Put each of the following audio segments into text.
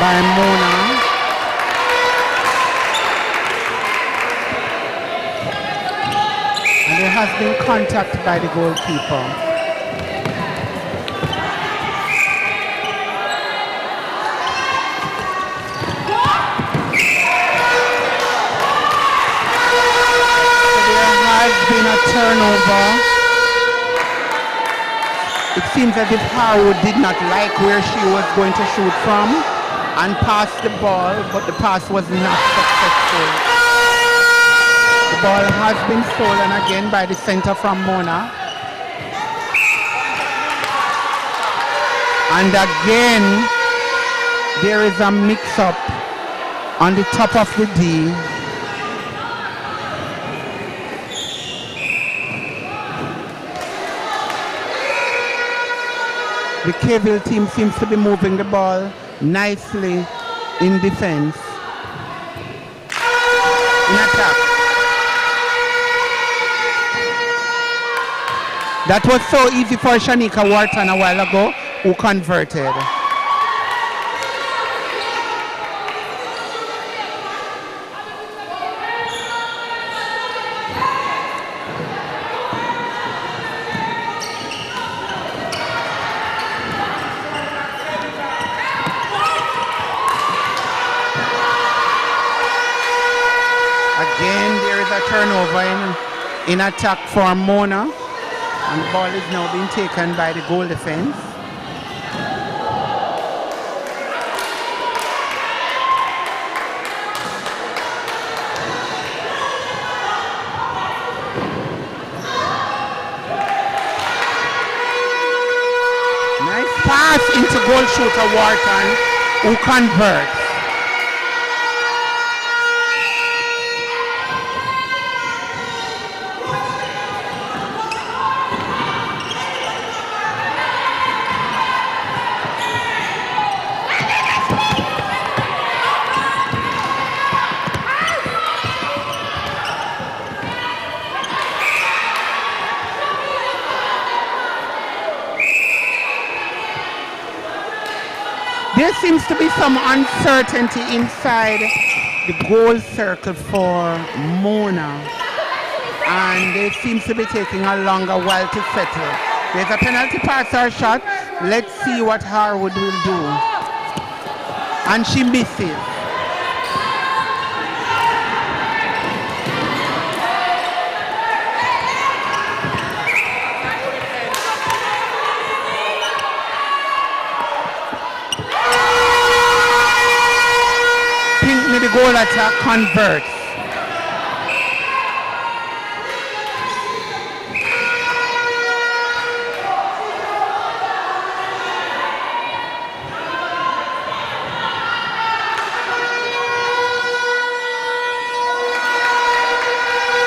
by Mona. And there has been contact by the goalkeeper. Has been a turnover. It seems as if Harwood did not like where she was going to shoot from and passed the ball, but the pass was not successful. The ball has been stolen again by the center from Mona. And again, there is a mix-up on the top of the D. The Keville team seems to be moving the ball nicely in defense. In attack. That was so easy for Shanika Wharton a while ago, who converted. Again, there is a turnover in attack for Mona, and the ball is now being taken by the goal defense. Nice pass into goal shooter Wharton, who converts. There seems to be some uncertainty inside the goal circle for Mona, and it seems to be taking a longer while to settle. There's a penalty pass or shot. Let's see what Harwood will do. And she misses. The goal attack converts.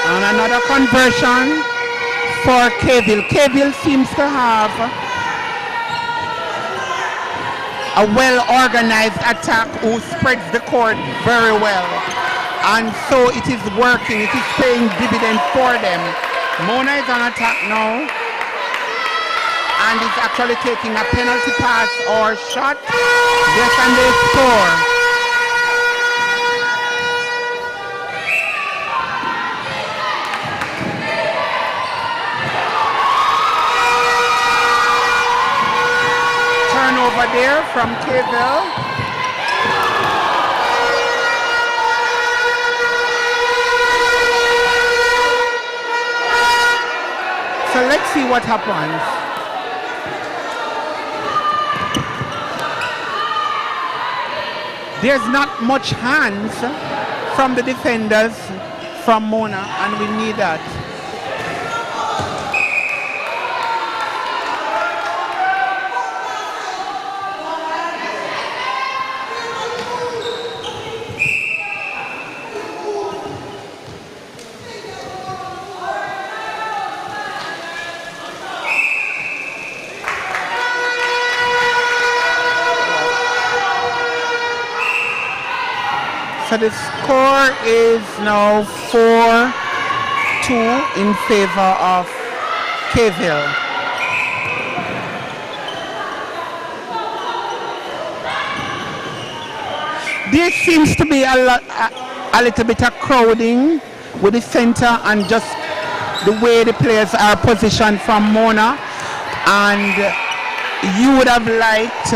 And another conversion for Keville. Keville seems to have a well-organized attack who spreads the court very well. And so it is working, it is paying dividends for them. Mona is on attack now and is actually taking a penalty pass or shot. Yes, and they score. Over there from Keville. So let's see what happens. There's not much hands from the defenders from Mona, and we need that. So the score is now 4-2 in favor of Keville. There seems to be a little bit of crowding with the center and just the way the players are positioned from Mona. And you would have liked,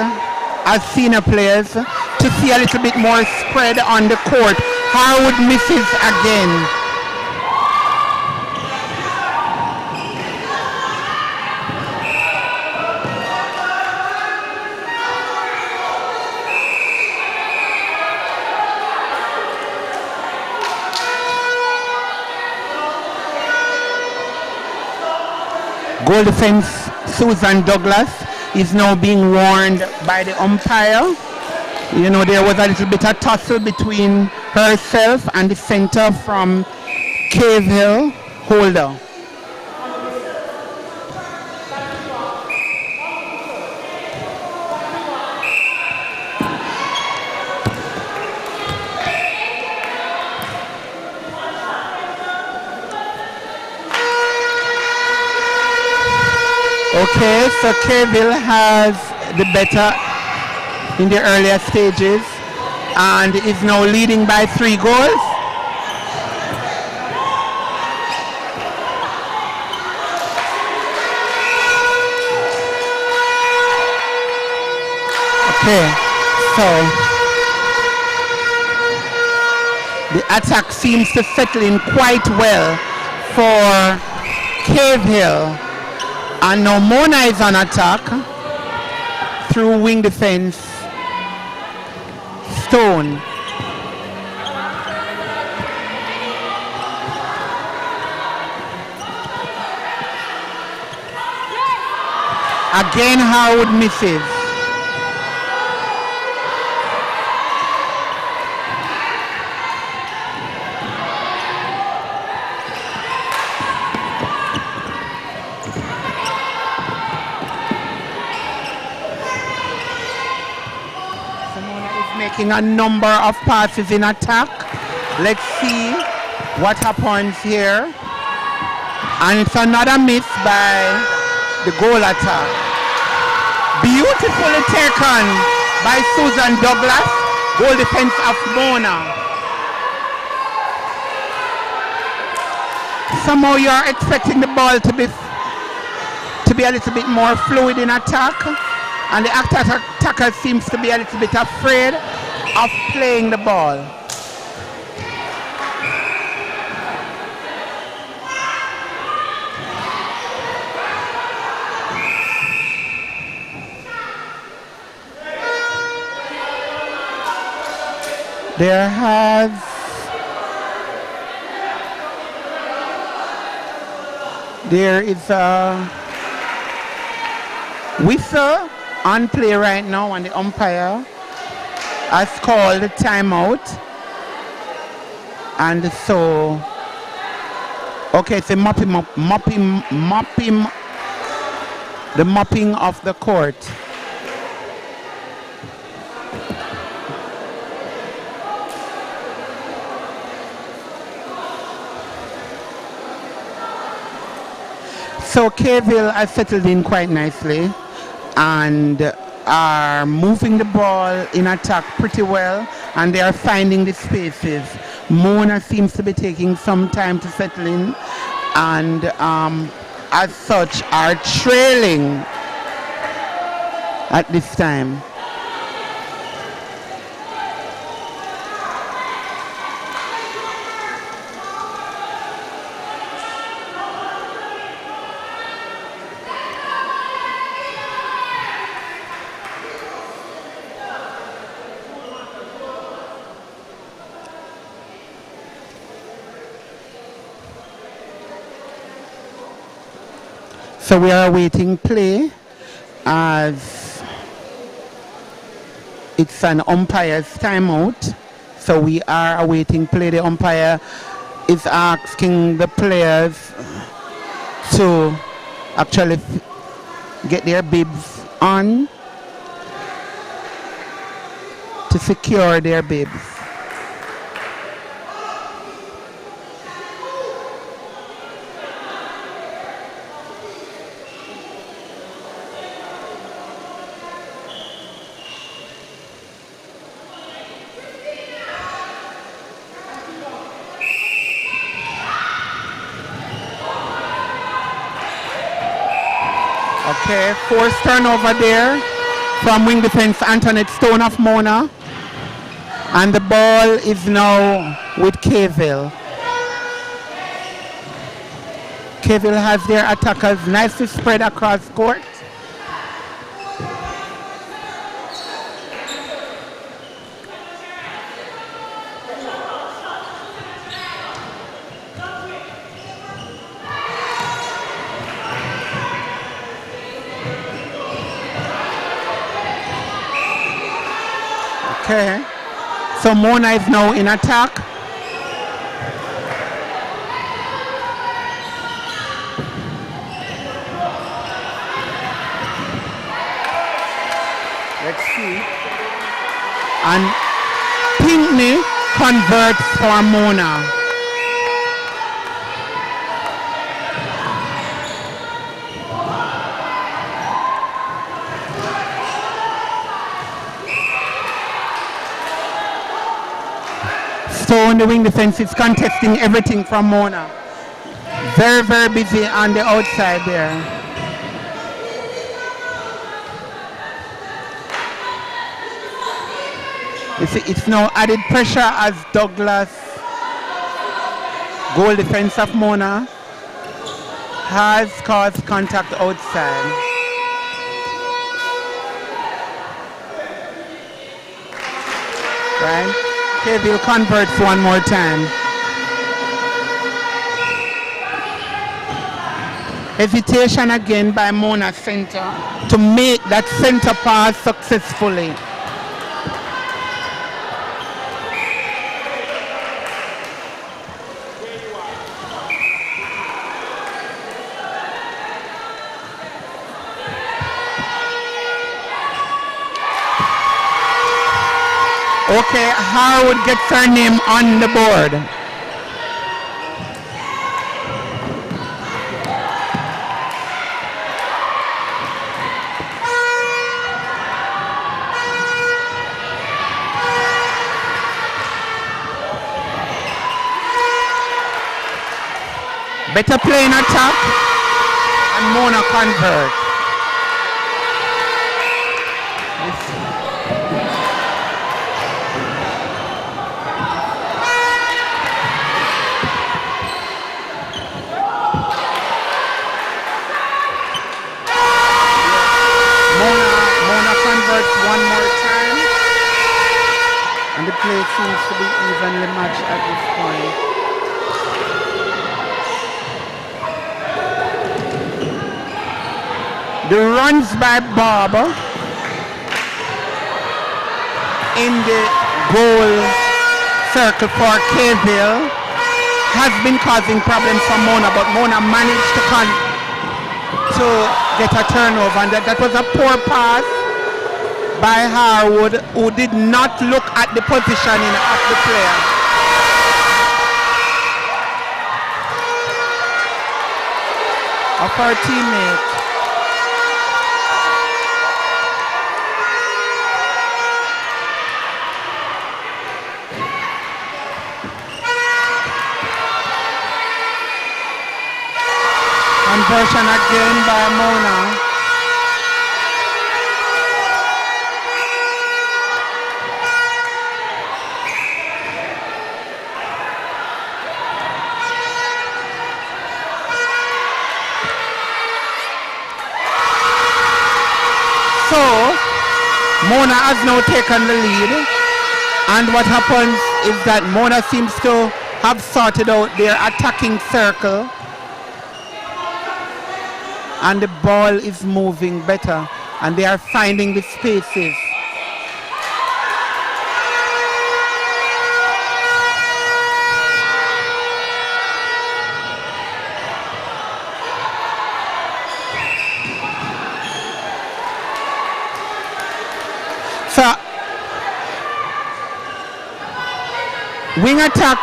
as senior players, to see a little bit more spread on the court. Harwood misses again. Goal defense, Susan Douglas is now being warned by the umpire. You know, there was a little bit of tussle between herself and the center from Cave Hill, Holder. Okay, so Cavill has the better in the earlier stages and is now leading by 3 goals. Okay, so the attack seems to settle in quite well for Cave Hill. And now Mona is on attack through wing defense. Stone. Again, Howard misses. A number of passes in attack. Let's see what happens here. And it's another miss by the goal attack. Beautifully taken by Susan Douglas. Goal defense of Mona. Somehow you're expecting the ball to be a little bit more fluid in attack. And the attacker seems to be a little bit afraid of playing the ball. There is a whistle on play right now, and the umpire has called a timeout. And so, okay, it's a mopping of the court. So Cavill has settled in quite nicely and are moving the ball in attack pretty well, and they are finding the spaces. Mona seems to be taking some time to settle in, and as such are trailing at this time. So we are awaiting play as it's an umpire's timeout. So we are awaiting play. The umpire is asking the players to actually get their bibs on to secure their bibs. Okay, forced turnover there from wing defense Antoinette Stone of Mona. And the ball is now with Keville. Keville has their attackers nicely spread across court. Okay, so Mona is now in attack. Let's see. And Pinkney converts for Mona. So on the wing defense is contesting everything from Mona. Very, very busy on the outside there. You see, it's now added pressure as Douglas, goal defense of Mona, has caused contact outside. Right? Keville converts one more time. Hesitation again by Mona center to make that center pass successfully. Okay, Harwood gets her name on the board. Better play in attack, and Mona convert. Mona converts one more time, and the play seems to be evenly matched at this point. The runs by Bob in the goal circle for Keville has been causing problems for Mona, but Mona managed to get a turnover, and that was a poor pass by Harwood, who did not look at the positioning of the player. Of her teammate. Conversion again by Mona. So, Mona has now taken the lead, and what happens is that Mona seems to have sorted out their attacking circle, and the ball is moving better, and they are finding the spaces. So, wing attack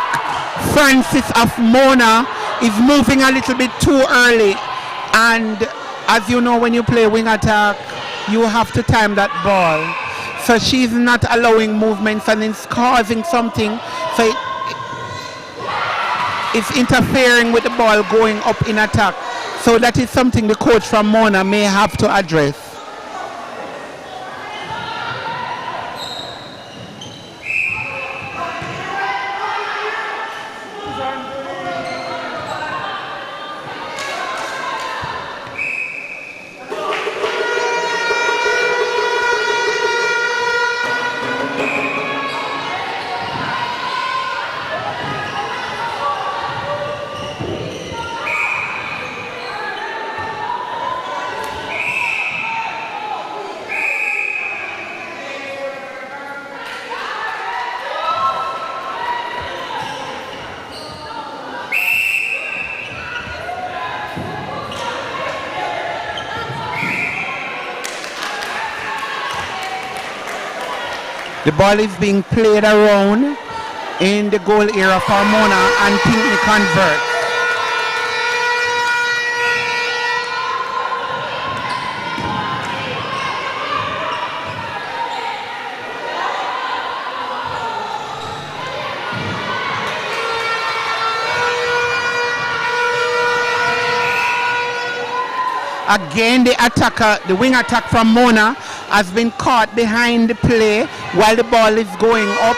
Francis of Mona is moving a little bit too early. And as you know, when you play wing attack, you have to time that ball. So she's not allowing movements, and it's causing something. So it's interfering with the ball going up in attack. So that is something the coach from Mona may have to address. The ball is being played around in the goal area for Mona and Pinckney converts. Again, the attacker, the wing attack from Mona has been caught behind the play while the ball is going up,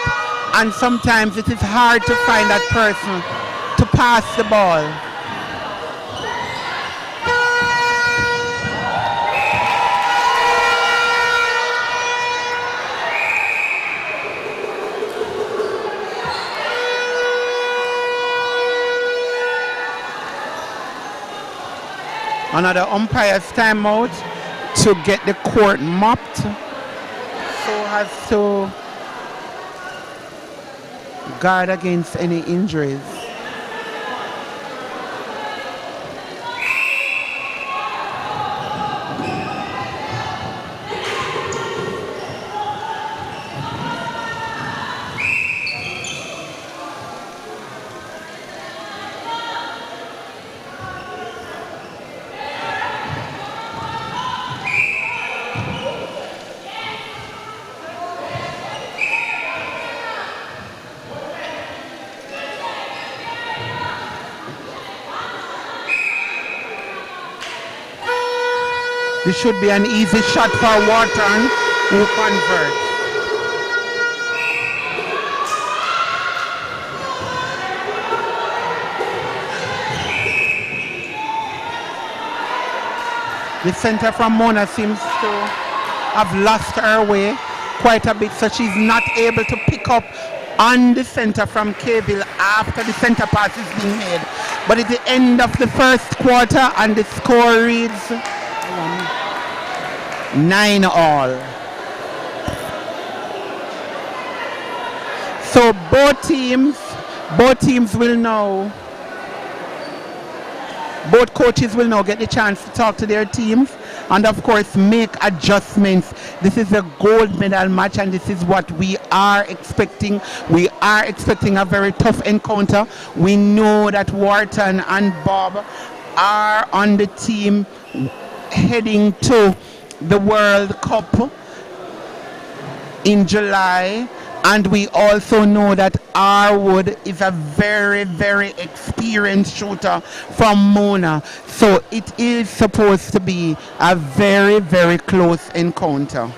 and sometimes it is hard to find that person to pass the ball. Another umpire's timeout to get the court mopped, so as to guard against any injuries. This should be an easy shot for Wharton, who converts. The center from Mona seems to have lost her way quite a bit, so she's not able to pick up on the center from Caville after the center pass is being made. But at the end of the first quarter, and the score reads 9-all. So both teams will know, both coaches will now get the chance to talk to their teams and of course make adjustments. This is a gold medal match and this is what we are expecting. We are expecting a very tough encounter. We know that Wharton and Bob are on the team heading to the World Cup in July, and we also know that Arwood is a very, very experienced shooter from Mona, so it is supposed to be a very, very close encounter.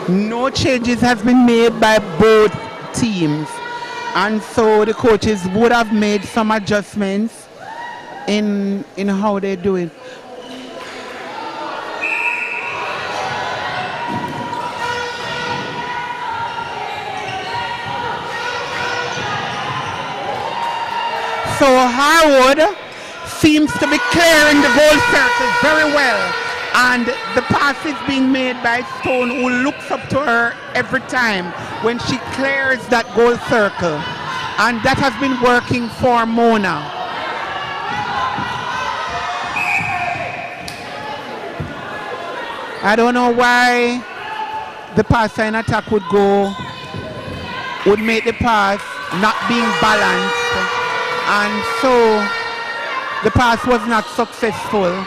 No changes has been made by both teams, and so the coaches would have made some adjustments in how they do it. So Harwood seems to be clearing the goal circle very well, and the pass is being made by Stone, who looks up to her every time when she clears that goal circle, and that has been working for Mona. I don't know why the passer in attack would make the pass not being balanced, and so the pass was not successful.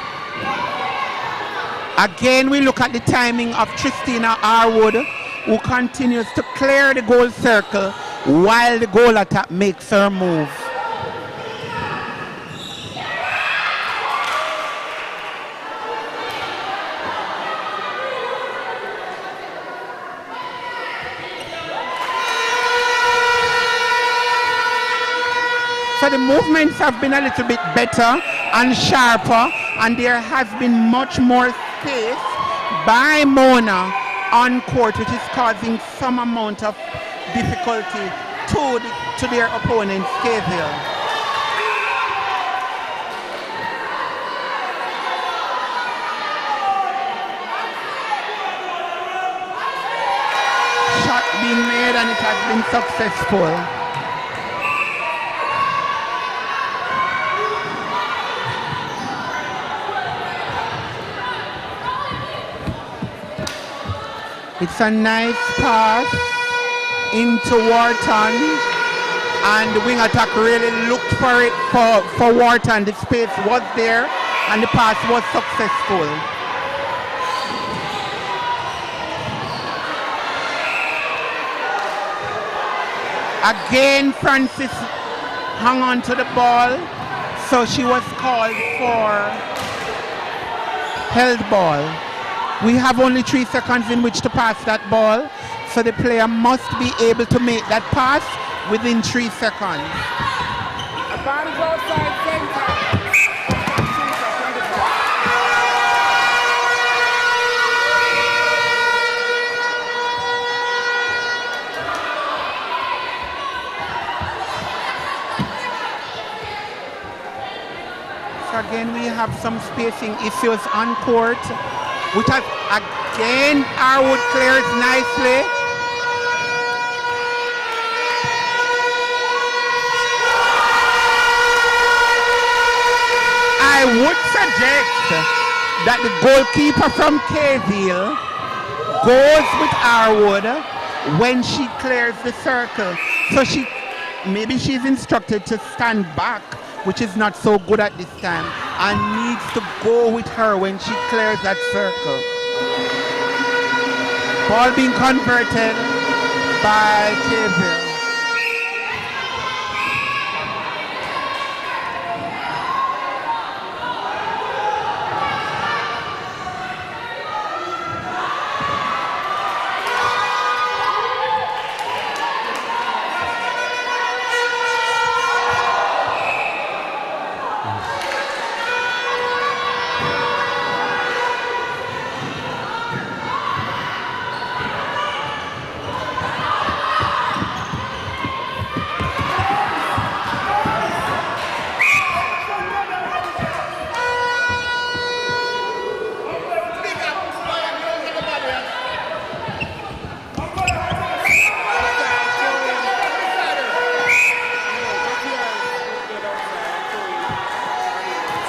Again, we look at the timing of Tristina Harwood, who continues to clear the goal circle while the goal attack makes her move. So the movements have been a little bit better and sharper, and there has been much more space by Mona on court, which is causing some amount of difficulty to their opponent, Cavill. Shot being made, and it has been successful. It's a nice pass into Wharton, and the wing attack really looked for it for Wharton. The space was there, and the pass was successful. Again, Francis hung on to the ball, so she was called for held ball. We have only 3 seconds in which to pass that ball, so the player must be able to make that pass within 3 seconds. Advantage outside center. So again, we have some spacing issues on court, which has again Harwood clears nicely. I would suggest that the goalkeeper from Cavill goes with Harwood when she clears the circle. So maybe she's instructed to stand back, which is not so good at this time, and needs to go with her when she clears that circle. Ball being converted by Cavill.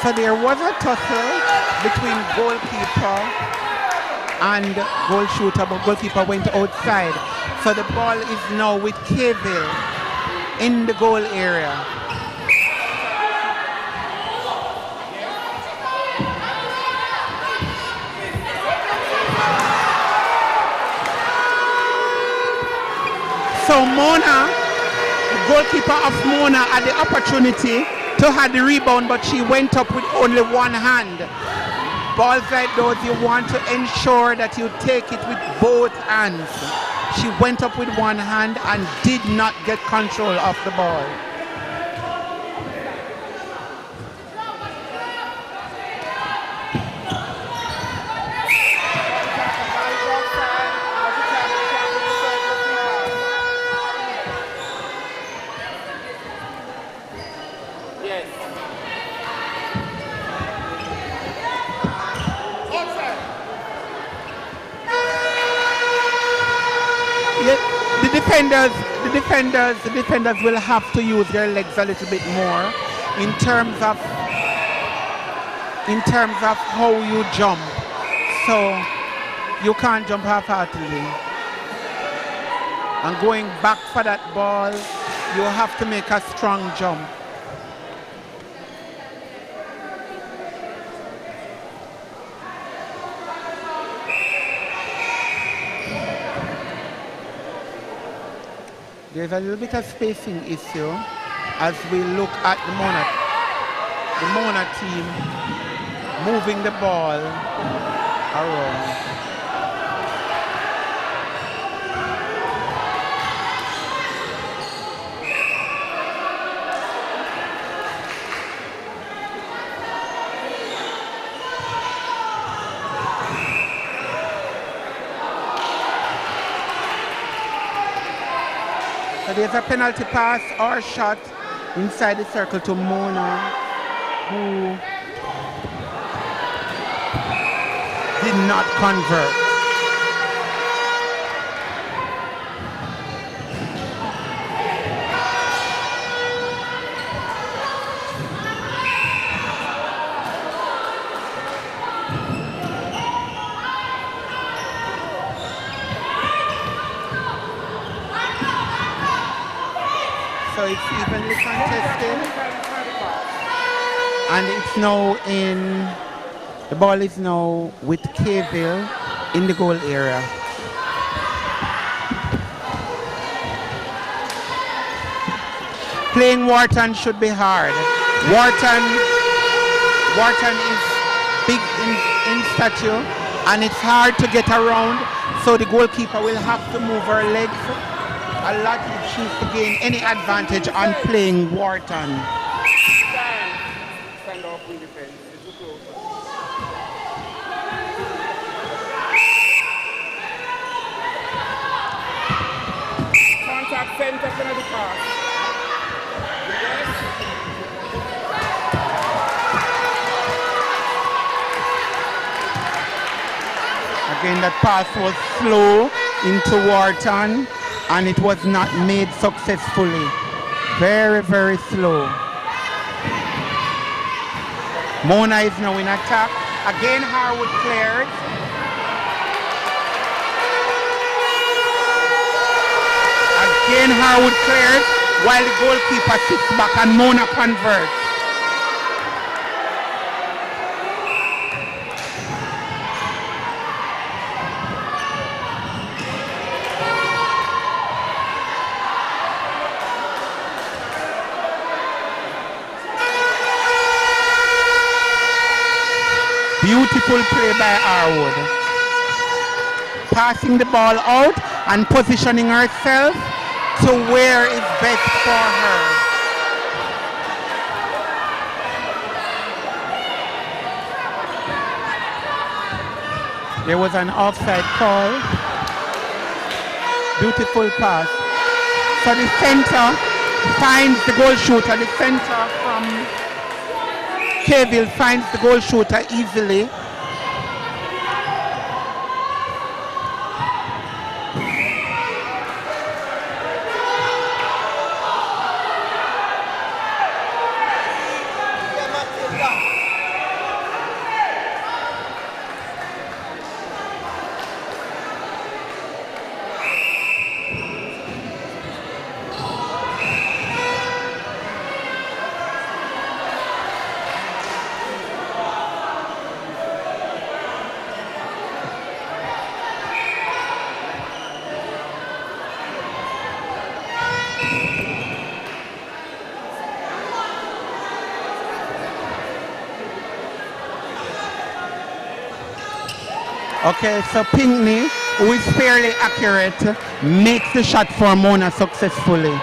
So there was a tussle between goalkeeper and goal shooter, but goalkeeper went outside. So the ball is now with Cavill in the goal area. So Mona, the goalkeeper of Mona, had the opportunity to have the rebound, but she went up with only one hand. Balls like those, you want to ensure that you take it with both hands. She went up with one hand and did not get control of the ball. The defenders will have to use their legs a little bit more in terms of how you jump. So you can't jump half-heartedly. And going back for that ball, you have to make a strong jump. There's a little bit of spacing issue as we look at the Mona team moving the ball around. So there's a penalty pass or shot inside the circle to Mona, who did not convert. So it's evenly contested, and it's now the ball is now with Kville in the goal area. Playing Wharton should be hard. Wharton is big in stature, and it's hard to get around, so the goalkeeper will have to move her legs a lot if she's to gain any advantage on playing Wharton. Stand off in defense. It's too close. Contact center penalty pass. Yes. Again, that pass was slow into Wharton, and it was not made successfully. Very, very slow. Mona is now in attack. Again, Harwood cleared. Again, Harwood cleared while the goalkeeper sits back and Mona converts. Beautiful play by Harwood. Passing the ball out and positioning herself to where is best for her. There was an offside call. Beautiful pass. So the center finds the goal shooter. The center from Kville finds the goal shooter easily. Okay, so Pinkney, who is fairly accurate, makes the shot for Mona successfully.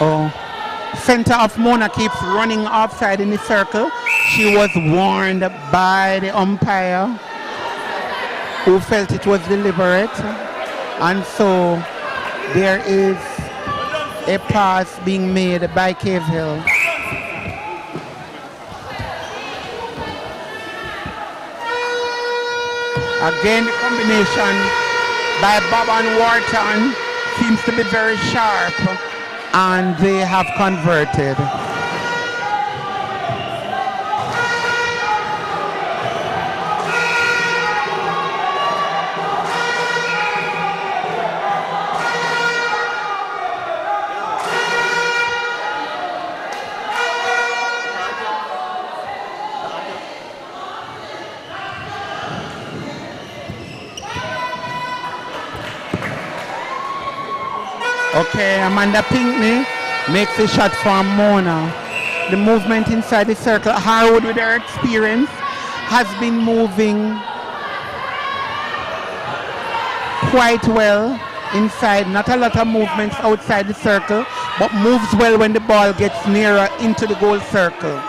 Oh, center of Mona keeps running offside in the circle. She was warned by the umpire who felt it was deliberate. And so there is a pass being made by Cave Hill. Again, the combination by Bob and Wharton seems to be very sharp, and they have converted. Okay, Amanda Pinkney makes a shot for Mona. The movement inside the circle. Harwood, with her experience, has been moving quite well inside. Not a lot of movements outside the circle, but moves well when the ball gets nearer into the goal circle.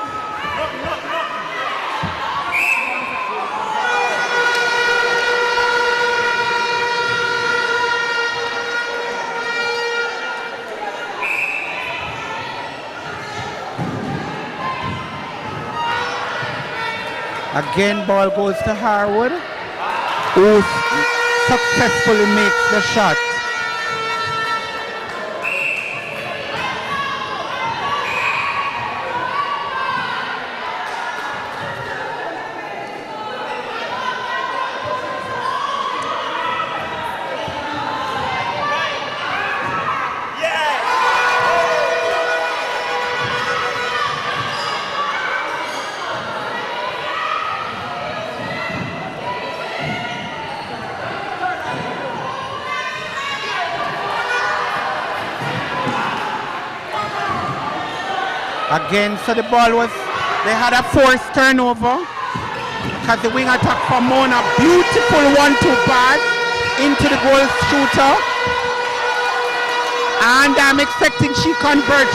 Again, ball goes to Harwood, who successfully makes the shot. Again, so the ball was, they had a forced turnover because the wing attack from Mona, beautiful 1-2 pass into the goal shooter. And I'm expecting she converts.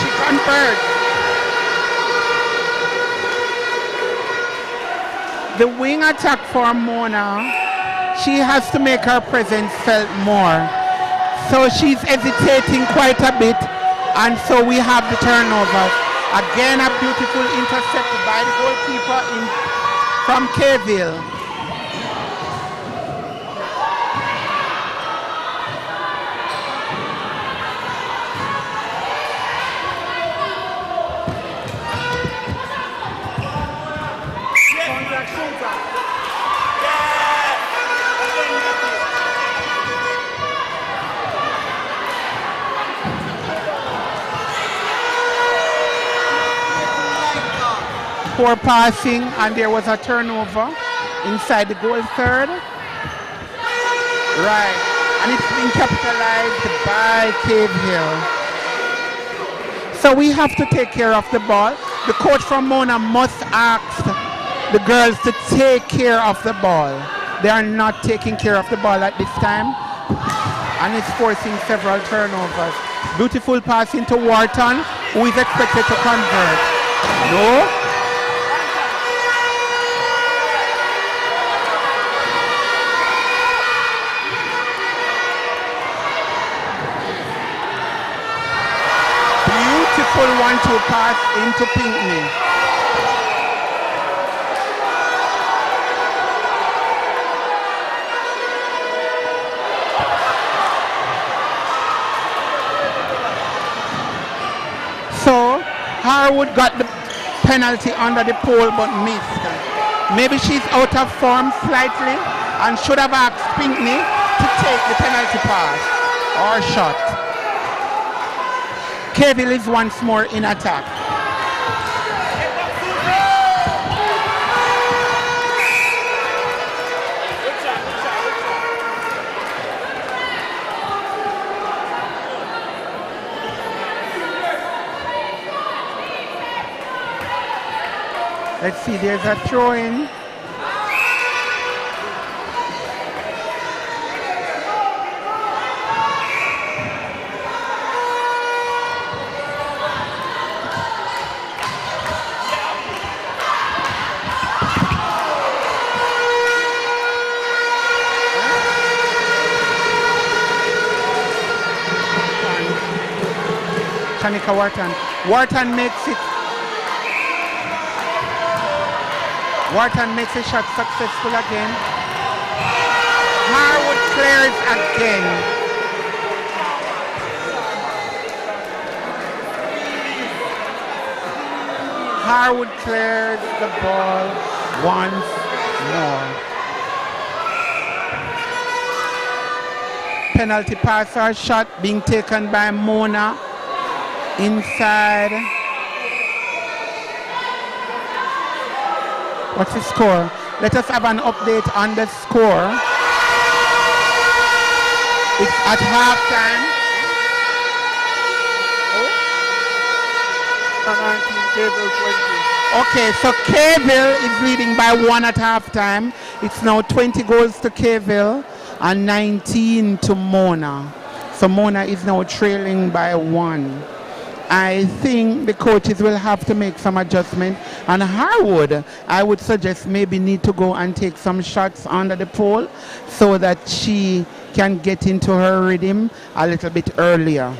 The wing attack for Mona, she has to make her presence felt more. So she's hesitating quite a bit, and so we have the turnovers. Again, a beautiful intercept by the goalkeeper from Caveville. Poor passing, and there was a turnover inside the goal third. Right, and it's been capitalized by Cave Hill. So we have to take care of the ball. The coach from Mona must ask the girls to take care of the ball. They are not taking care of the ball at this time, and it's forcing several turnovers. Beautiful pass into Wharton, who is expected to convert. No. Beautiful 1-2 pass into Pinkney. So Harwood got the penalty under the pole but missed. Maybe she's out of form slightly and should have asked Pinkney to take the penalty pass or shot. Caveville is once more in attack. Let's see, there's a throw in. Shanika Wharton. Wharton makes it. Wharton makes a shot successful again. Harwood clears again. Harwood clears the ball once more. Penalty pass or shot being taken by Mona. Inside. What's the score? Let us have an update on the score. It's at halftime. 19, Cable 20. Okay, so Kayville is leading by 1 at halftime. It's now 20 goals to Kayville and 19 to Mona. So Mona is now trailing by 1. I think the coaches will have to make some adjustment. And Harwood, I would suggest maybe need to go and take some shots under the pole so that she can get into her rhythm a little bit earlier.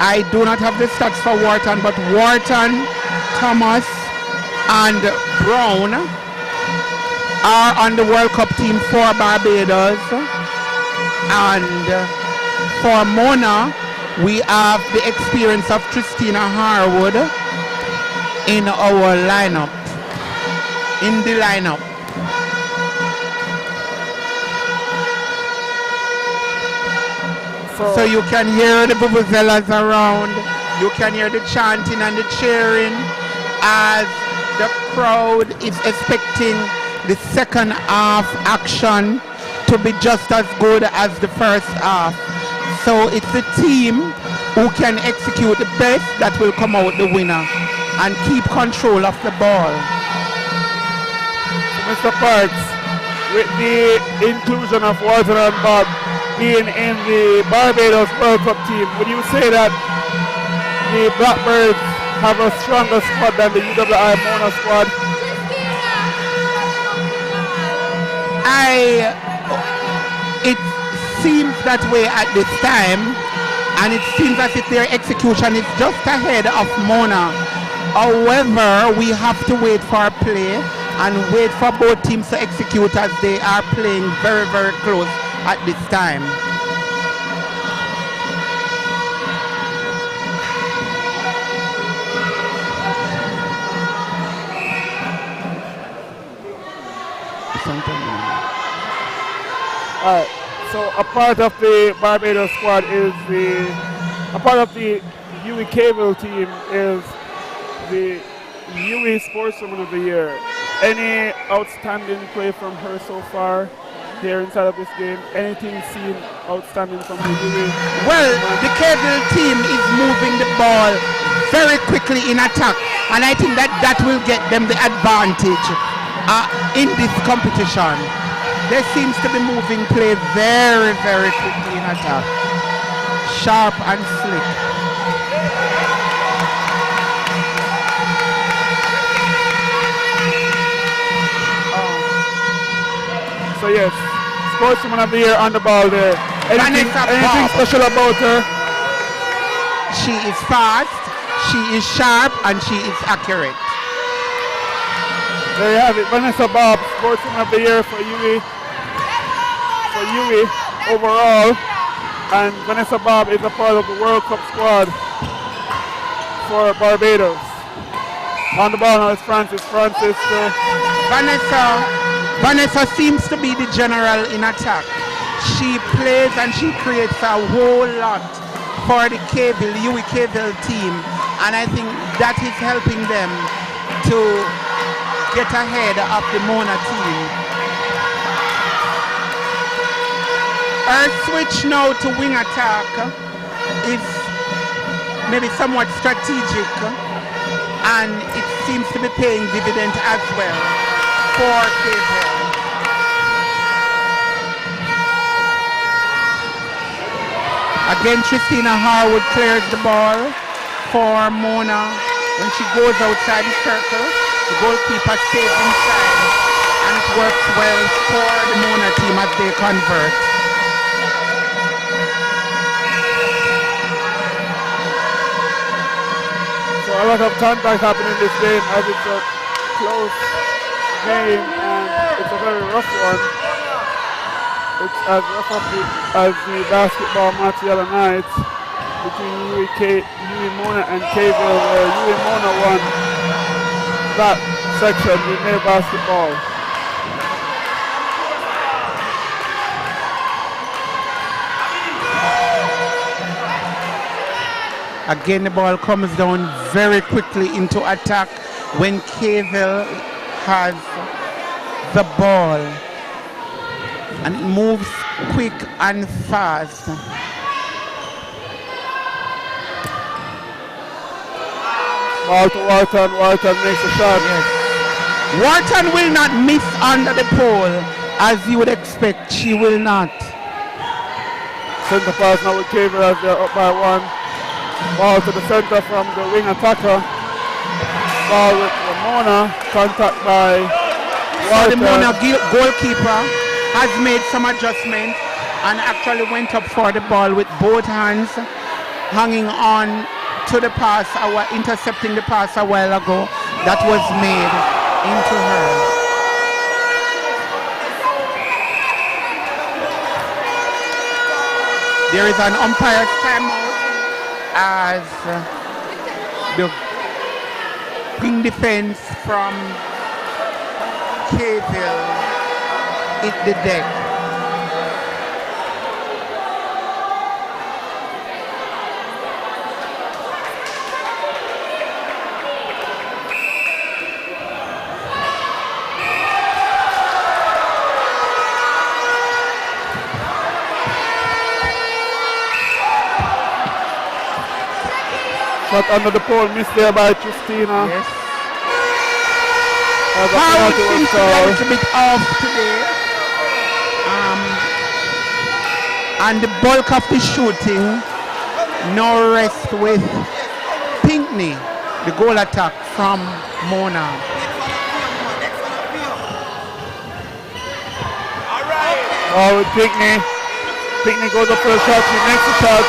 I do not have the stats for Wharton, but Wharton, Thomas, and Brown are on the World Cup team for Barbados. And for Mona, we have the experience of Christina Harwood in our lineup, So you can hear the vuvuzelas around, you can hear the chanting and the cheering as the crowd is expecting the second half action to be just as good as the first half. So it's the team who can execute the best that will come out the winner and keep control of the ball. Mr. Parks, with the inclusion of Wharton and Bob being in the Barbados World Cup team, would you say that the Blackbirds have a stronger squad than the UWI Mona squad? It seems that way at this time, and it seems as if their execution is just ahead of Mona. However, we have to wait for play and wait for both teams to execute as they are playing very, very close at this time. Alright, so a part of the Barbados squad is a part of the UWI Cable team is the UWI Sportswoman of the Year. Any outstanding play from her so far here inside of this game? Anything seen outstanding from the UWI? Well, the Cable team is moving the ball very quickly in attack, and I think that will get them the advantage in this competition. They seems to be moving play very, very quickly in attack. Sharp and slick. So yes, Sportswoman of the Year on the ball there. Anything special about her? She is fast, she is sharp, and she is accurate. There you have it, Vanessa Bob, Sportswoman of the Year for UWI. for UWI overall, and Vanessa Bob is a part of the World Cup squad for Barbados. On the ball now is Francis. Vanessa seems to be the general in attack. She plays and she creates a whole lot for the UWI Caville team, and I think that is helping them to get ahead of the Mona team. Her switch now to wing attack is maybe somewhat strategic, and it seems to be paying dividend as well for Caville. Again, Tristina Harwood clears the ball for Mona. When she goes outside the circle, the goalkeeper stays inside, and it works well for the Mona team as they convert. So a lot of contact happening in this game as it's a close game and it's a very rough one. It's as rough as the basketball match the other night between UWI Mona and Caville, where UWI Mona won that section in male basketball. Again, the ball comes down very quickly into attack when Caville has the ball. And it moves quick and fast. Ball to Wharton. Wharton makes a shot. Yes. Wharton will not miss under the pole, as you would expect. She will not. Center pass now with Caville as they're up by one. Ball to the center from the wing attacker. Ball with Ramona. Contact by Wharton. So the Mona goalkeeper has made some adjustment and actually went up for the ball with both hands, hanging on to the pass, intercepting the pass a while ago that was made into her. There is an umpire's timeout as the wing defense from Caville hit the deck. Shot under the pole, missed there by Tristina. Yes. How it seems to be a little bit off today. And the bulk of the shooting now rests with Pinkney, the goal attack from Mona. Oh, with Pinkney. Pinkney goes up for the shot, she makes the shot.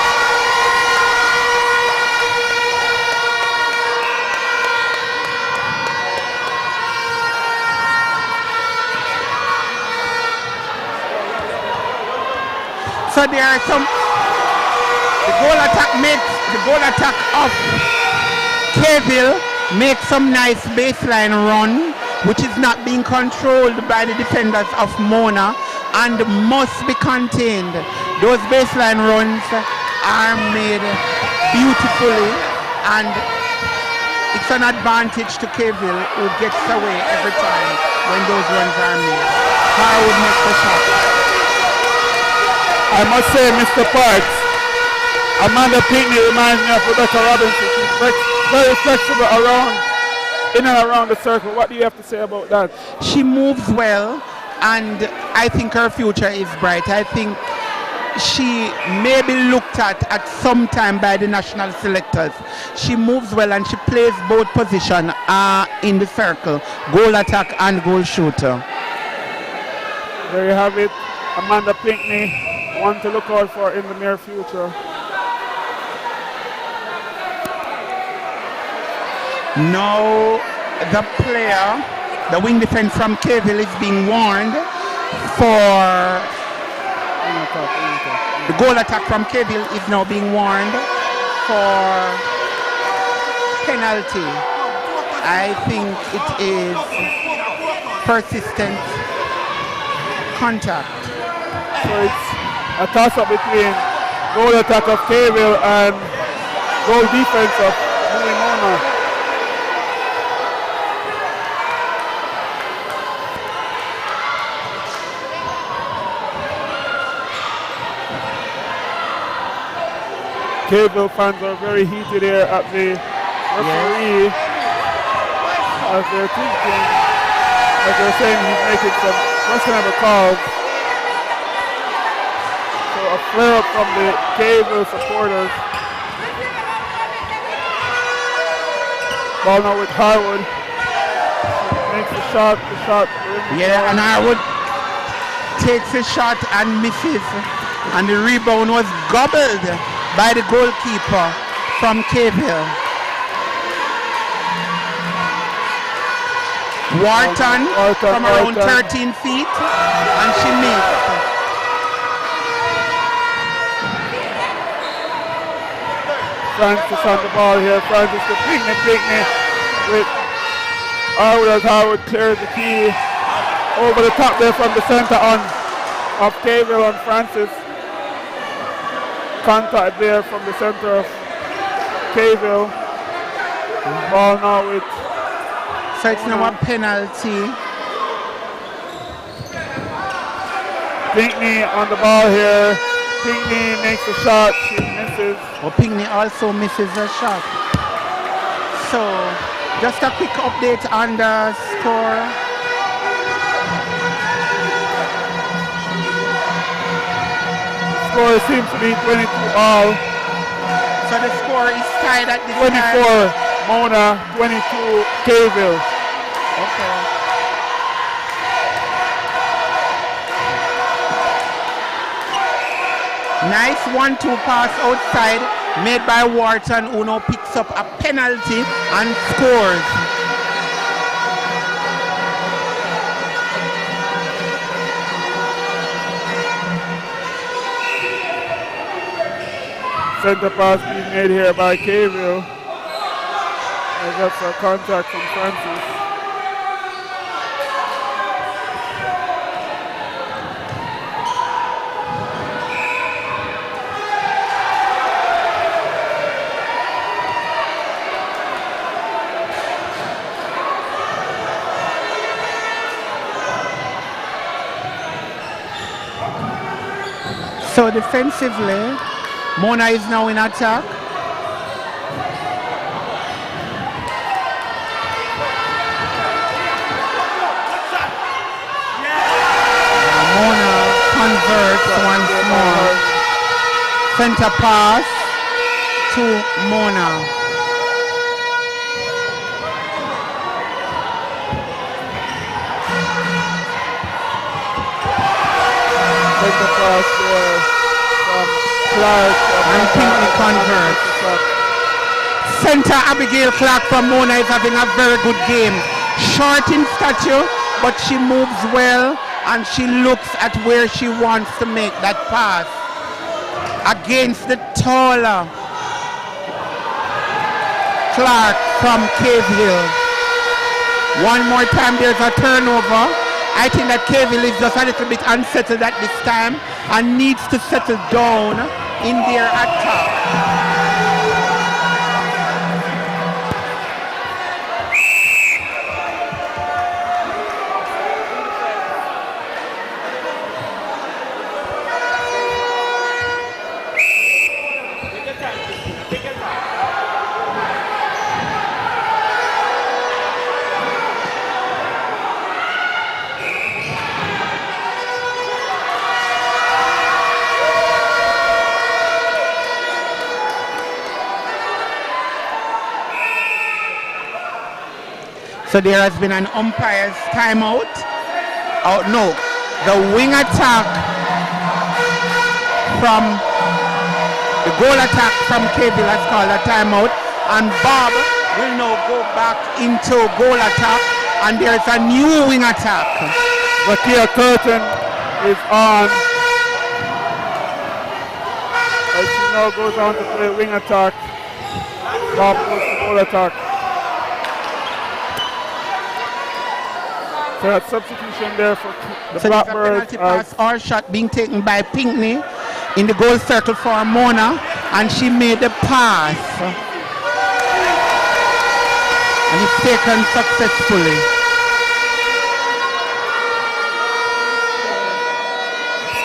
So there are some, the goal attack of Caville makes some nice baseline run, which is not being controlled by the defenders of Mona and must be contained. Those baseline runs are made beautifully, and it's an advantage to Caville, who gets away every time when those runs are made. Harwood makes the shot. I must say, Mr. Parks, Amanda Pinkney reminds me of Rebecca Robinson. She's very flexible in and around the circle. What do you have to say about that? She moves well, and I think her future is bright. I think she may be looked at some time by the national selectors. She moves well and she plays both positions in the circle, goal attack and goal shooter. There you have it, Amanda Pinkney, one to look out for in the near future. Now the player, the wing defense from Caville, is being warned for The goal attack from Keville is now being warned for penalty. I think it is persistent contact. So it's a toss-up between goal attack of Keville and goal defense of Mona. Keville fans are very heated here at the referee as they're thinking, as they're saying he's making some questionable calls. So a flare up from the Keville supporters. Ball now with Harwood. Makes the shot. Yeah, and Harwood takes a shot and misses. And the rebound was gobbled by the goalkeeper from Keville. Wharton from around 13 feet, and she missed. Francis on the ball here. Francis to Pinkney with Harwood clears the key over the top there from the center on of Keville and Francis. Contact there from the center of Keville. Ball now with. So it's now a penalty. Pinkney on the ball here. Pinkney makes a shot. She misses. Well, Pinkney also misses a shot. So just a quick update on the score. Score seems to be 22 all. So the score is tied at this 24 time. Mona, 22 Keville. Okay. Nice 1-2 pass outside made by Wharton, who now picks up a penalty and scores. Center pass being made here by Keville. That's a contact from Francis. So defensively, Mona is now in attack. Mona converts once more. Center pass to Mona. Center pass there from Clark. And Pinkney converts. Center Abigail Clark from Mona is having a very good game. Short in stature, but she moves well and she looks at where she wants to make that pass. Against the taller Clark from Keville. One more time, there's a turnover. I think that Keville is just a little bit unsettled at this time and needs to settle down in their attack. So there has been an umpire's timeout. Oh no, the wing attack from the goal attack from Keville has called a timeout, and Bob will now go back into goal attack, and there is a new wing attack. Zakia Curtin is on As she now goes on to play wing attack. Bob goes to goal attack. So that substitution there for the So Blackbirds. penalty pass or shot being taken by Pinckney in the goal circle for Mona, and she made the pass. And it's taken successfully.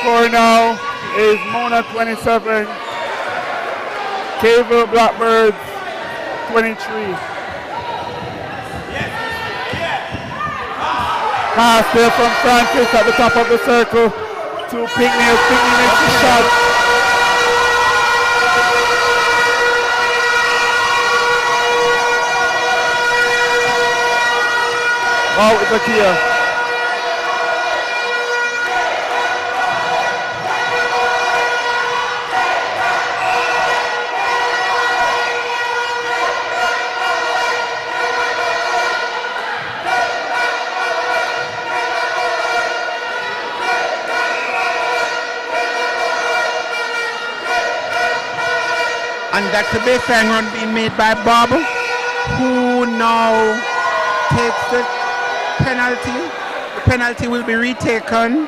Score now is Mona 27, Cable Blackbirds 23. Pass there from Francis at the top of the circle to Pinckney. Pinckney makes the shot. Oh, it's Akia. And that's the baseline run being made by Bob, who now takes the penalty. The penalty will be retaken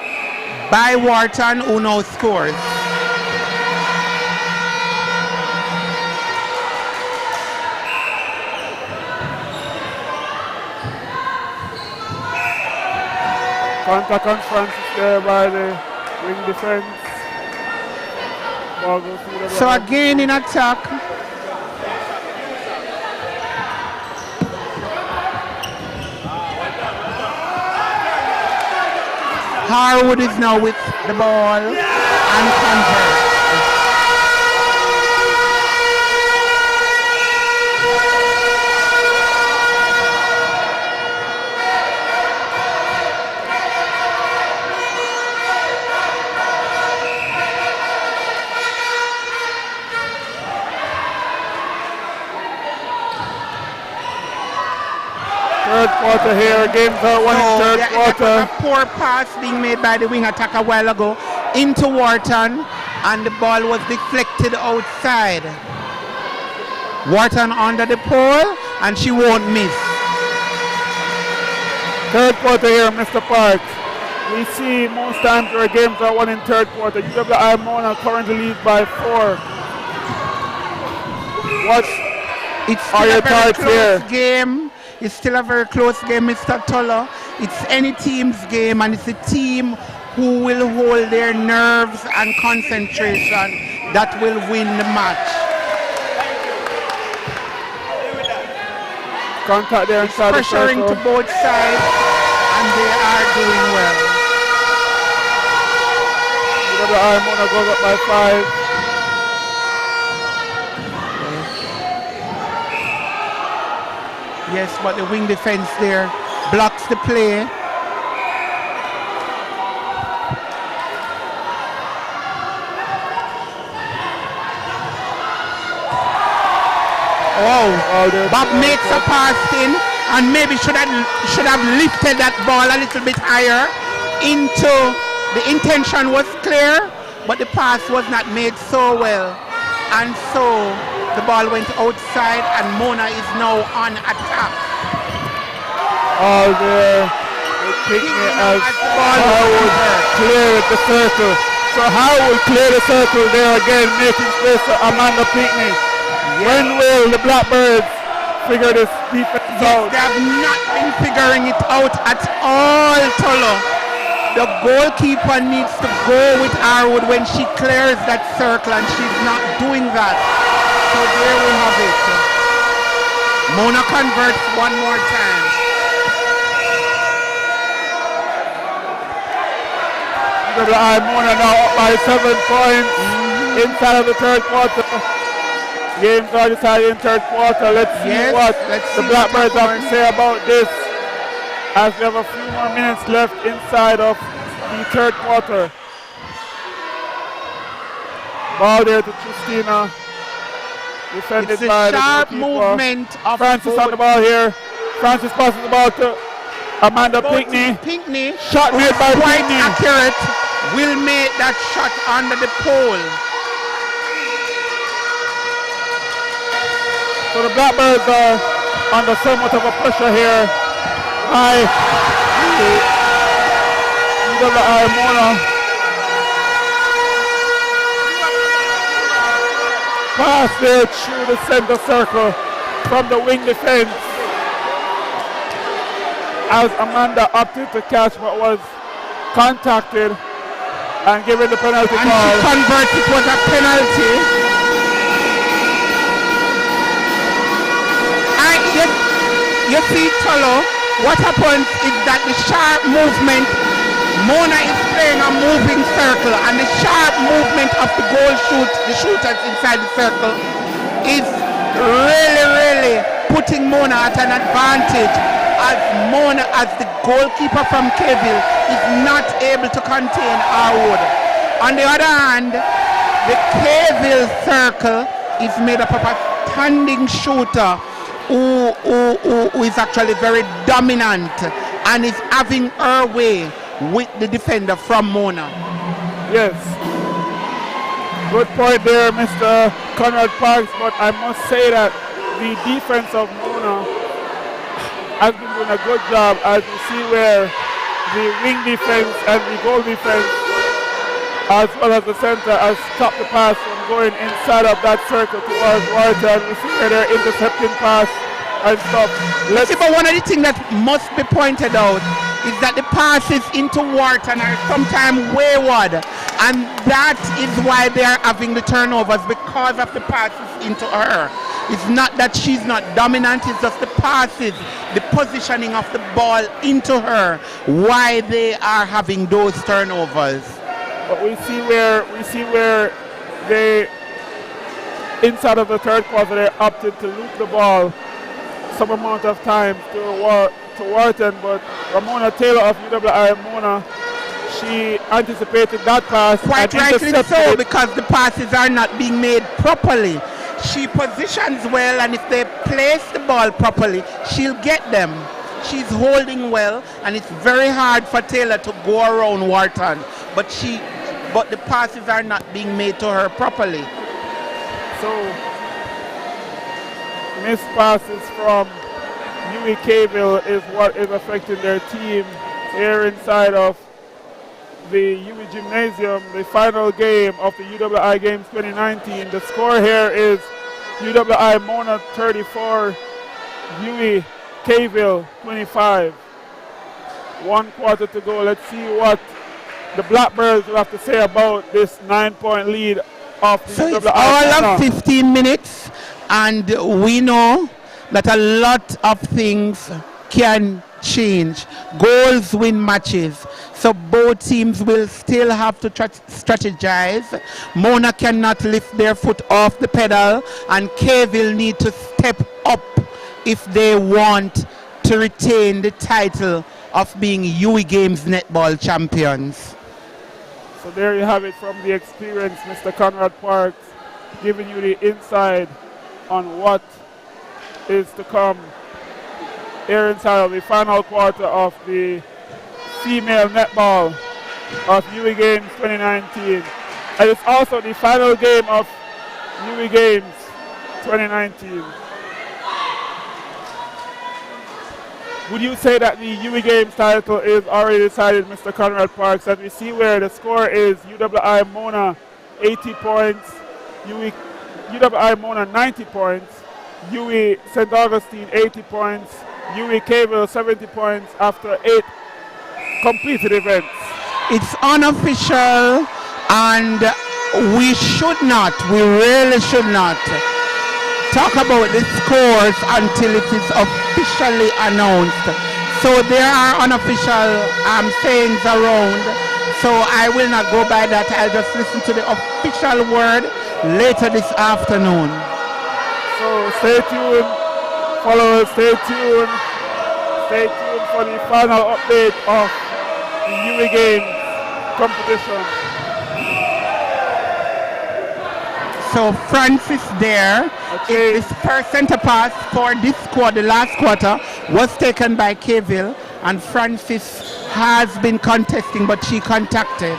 by Wharton, who now scores. Contact on Francis there by the wing defense. Ball goes through the So line. again in attack, Harwood is now with the ball and converts. Third quarter here, games are won in third That quarter. was a poor pass being made by the wing attack a while ago into Wharton, and the ball was deflected outside. Wharton under the pole, and she won't miss. Third quarter here, Mr. Park. We see most times where games are won in third quarter. UWI Mona currently leads by 4. What It's are still your a very thoughts here? close game. It's still a very close game, Mr. Tuller. It's any team's game, and it's a team who will hold their nerves and concentration that will win the match. Contact there inside the Pressuring circle. to both sides, and they are doing well. UWI Mona goes up by 5. Yes, but the wing defense there blocks the play. Bob makes a pass in, and maybe should have lifted that ball a little bit higher into. The intention was clear, but the pass was not made so well, and so the ball went outside, and Mona is now on attack. All there. They're taking it as Howard cleared the circle. So Howard cleared the circle there again, making space for Amanda Pinckney. When will the Blackbirds figure this defense out? They have not been figuring it out at all, Tolo. The goalkeeper needs to go with Harwood when she clears that circle, and she's not doing that. So there we have it. Mona converts one more time. Mona now up by 7 points inside of the third quarter. Games are decided in third quarter. Let's see what the Blackbirds have to say about this, as we have a few more minutes left inside of the third quarter. Ball there to Christina. Defended It's a by the sharp goalkeeper. movement of Francis on the ball here. Francis passes the ball to Amanda Pinckney. Pinckney, Shot made by quite Pinckney. accurate, will make that shot under the pole. So the Blackbirds are under somewhat of a pressure here by UWI Mona. Pass there through the center circle from the wing defense as Amanda opted to catch but was contacted and given the penalty and call. she converted, it was a penalty. And you see, Tolo, what happens is that the sharp movement, Mona is playing a moving circle, and the sharp movement of the the shooters inside the circle is really putting Mona at an advantage, as the goalkeeper from Keville is not able to contain Harwood. On the other hand, the Keville circle is made up of a standing shooter who is actually very dominant and is having her way with the defender from Mona. Yes. Good point there, Mr. Conrad Parks, but I must say that the defense of Mona has been doing a good job, as you see where the wing defense and the goal defense as well as the center has stopped the pass from going inside of that circle towards Wharton. We see where they're intercepting pass and stuff. But one of the things that must be pointed out is that the passes into Wharton are sometimes wayward, and that is why they are having the turnovers, because of the passes into her. It's not that she's not dominant, it's just the passes, the positioning of the ball into her, why they are having those turnovers. But we see where they, inside of the third quarter, they opted to loop the ball some amount of time to Wharton, but Ramona Taylor of UWI Mona, she anticipated that pass. Quite rightly so, because the passes are not being made properly. She positions well, and if they place the ball properly, she'll get them. She's holding well, and it's very hard for Taylor to go around Wharton, but the passes are not being made to her properly. So missed passes from UWI is what is affecting their team here inside of the UWI Gymnasium, the final game of the UWI Games 2019. The score here is UWI Mona 34, UWI 25. 1 quarter to go. Let's see what the Blackbirds will have to say about this 9-point lead of the So UWI it's all Mona. of 15 minutes, and we know that a lot of things can change. Goals win matches. So both teams will still have to strategize. Mona cannot lift their foot off the pedal, and Keville need to step up if they want to retain the title of being UWI Games netball champions. So there you have it from the experience, Mr. Conrad Parks, giving you the inside on what is to come here inside of the final quarter of the female netball of UWI Games 2019. And it's also the final game of UWI Games 2019. Would you say that the UWI Games title is already decided, Mr. Conrad Parks? As we see where the score is UWI Mona 80 points, UWI Mona 90 points, UWI St. Augustine 80 points, UWI Keville 70 points after 8 completed events. It's unofficial, and we really should not talk about the scores until it is officially announced. So there are unofficial sayings around, so I will not go by that. I'll just listen to the official word later this afternoon. So stay tuned, followers, stay tuned for the final update of the UWI Games competition. So Francis there, okay. His first center pass for this quarter, the last quarter, was taken by Keville, and Francis has been contesting, but she contacted.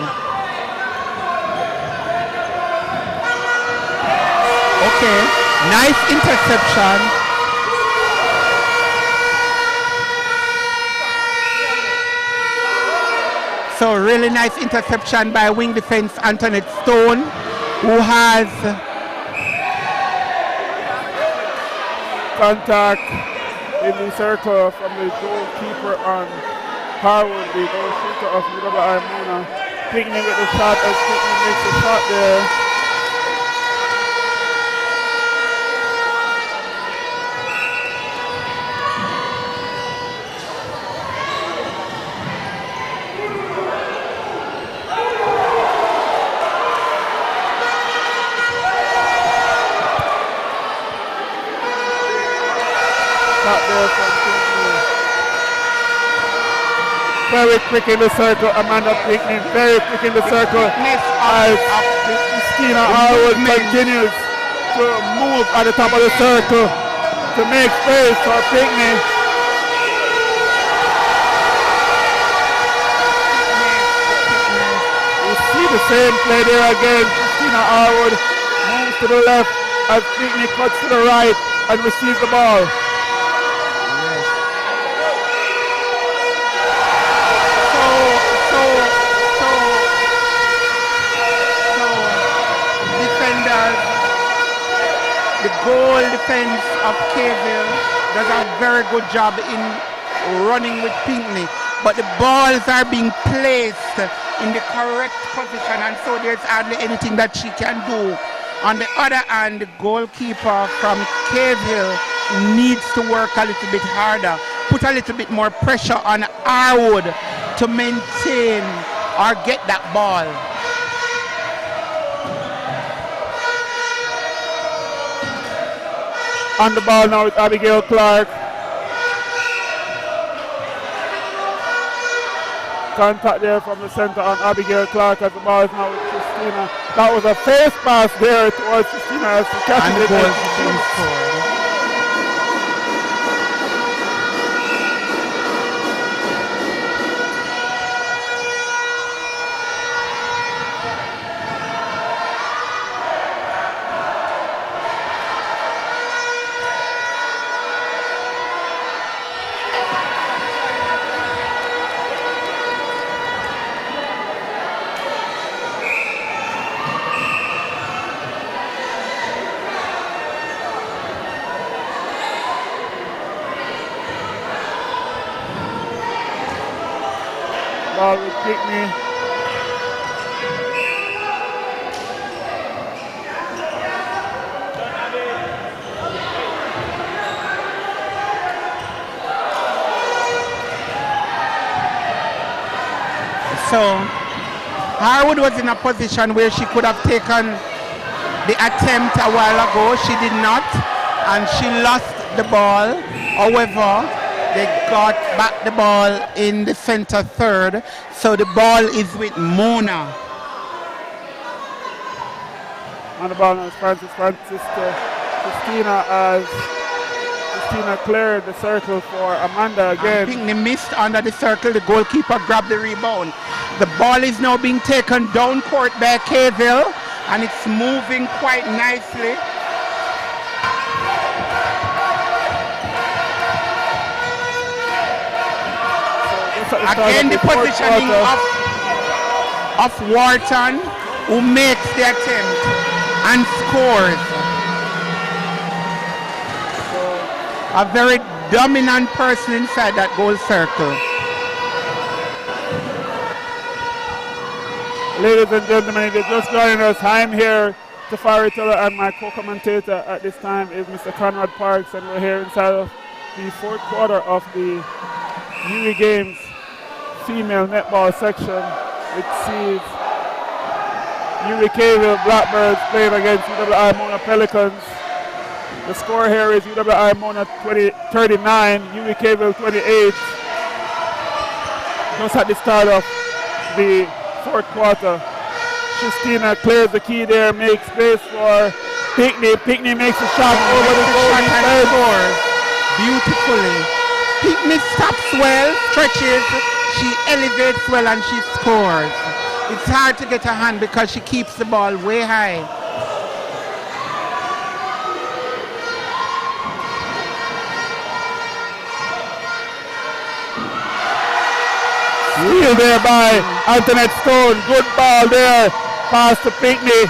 Okay, Nice interception. So really nice interception by wing defense Antoinette Stone, who has contact in the circle from the goalkeeper on Harwood, the goal shooter of UWI Mona. Pinkney with the shot as Pinkney makes the shot there. Very quick in the circle, Amanda Pinkney, very quick in the circle as Christina Harwood continues to move at the top of the circle to make space for Pinkney. You see the same play there again. Christina Harwood moves to the left as Pinkney cuts to the right and receives the ball. The goal defense of Kayville does a very good job in running with Pinkney, but the balls are being placed in the correct position, and so there's hardly anything that she can do. On the other hand, the goalkeeper from Kayville needs to work a little bit harder, put a little bit more pressure on Harwood to maintain or get that ball. On the ball now with Abigail Clark. Contact there from the center on Abigail Clark as the ball is now with Christina. That was a face pass there towards Christina as she catches it. And the goal with Pinkney. So Harwood was in a position where she could have taken the attempt a while ago. She did not, and she lost the ball. However, they got back the ball in the center third, so the ball is with Mona. On the ball now is Christina as Christina cleared the circle for Amanda again. Pinkney missed under the circle. The goalkeeper grabbed the rebound. The ball is now being taken down court by Kayville, and it's moving quite nicely. Again, the positioning of Wharton, who makes the attempt and scores. A very dominant person inside that goal circle. Ladies and gentlemen, if you're just joining us, I'm here, Tafari Teller, and my co-commentator at this time is Mr. Conrad Parks, and we're here inside of the fourth quarter of the UWI Games female netball section, which sees UWI Kayville Blackbirds playing against UWI Mona Pelicans. The score here is UWI Mona 39, UWI Kayville 28. Just at the start of the fourth quarter, Christina clears the key there, makes space for Pinkney. Pinkney makes a shot over the goal and scores beautifully. Pinkney stops well, stretches, she elevates well, and she scores. It's hard to get her hand because she keeps the ball way high. Steal there by Antoinette Stone. Good ball there. Pass to Pinckney.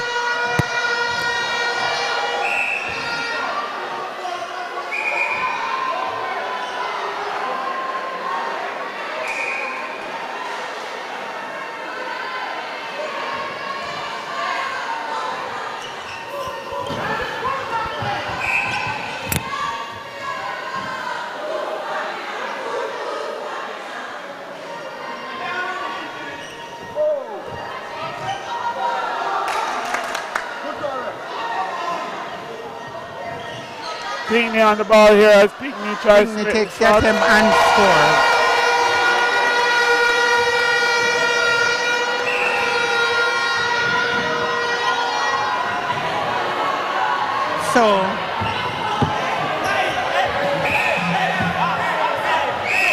Pinckney on the ball here as Pinckney tries to take the attempt and score. So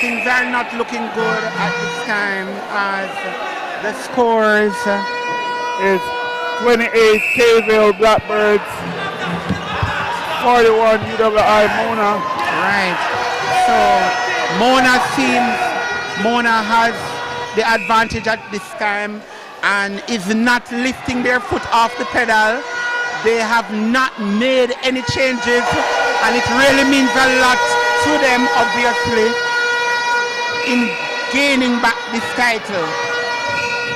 things are not looking good at this time as the scores is 28 Kville Blackbirds, 41 UWI Mona. Right. So Mona has the advantage at this time and is not lifting their foot off the pedal. They have not made any changes and it really means a lot to them, obviously, in gaining back this title.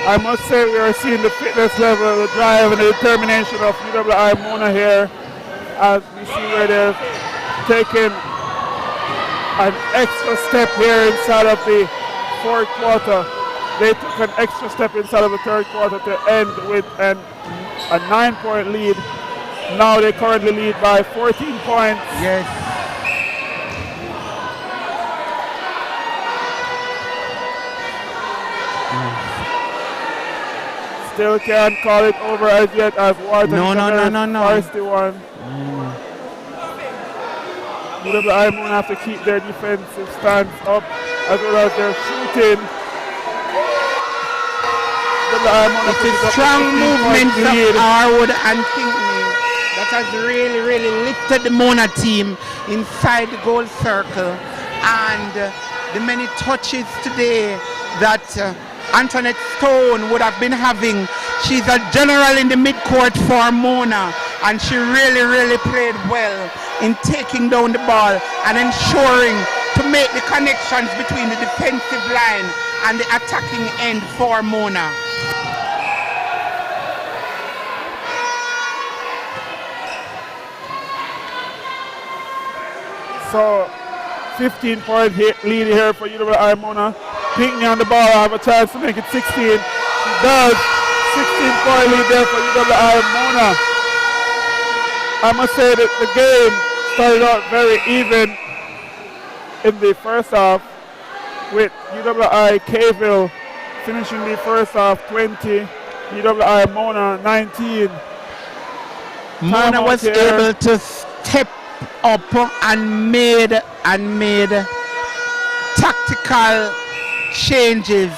I must say we are seeing the fitness level, the drive and the determination of UWI Mona here, as we see where they're taking an extra step here inside of the fourth quarter. They took an extra step inside of the third quarter to end with a 9-point lead. Now they currently lead by 14 points. Yes. Still can't call it over as yet as Wharton No. first the one. UWI Mona have to keep their defensive stance up as well as their shooting. It's a strong movement from Harwood and Pinckney that has really lifted the Mona team inside the goal circle, and the many touches today that Antoinette Stone would have been having. She's a general in the midcourt for Mona, and she really played well in taking down the ball and ensuring to make the connections between the defensive line and the attacking end for Mona. So 15-point lead here for UWI Mona. Pinckney on the ball, have a chance to make it 16. He does. 16-point lead there for UWI Mona. I must say that the game started out very even in the first half, with UWI Kville finishing the first half 20, UWI Mona 19. Mona was able to step up and made tactical changes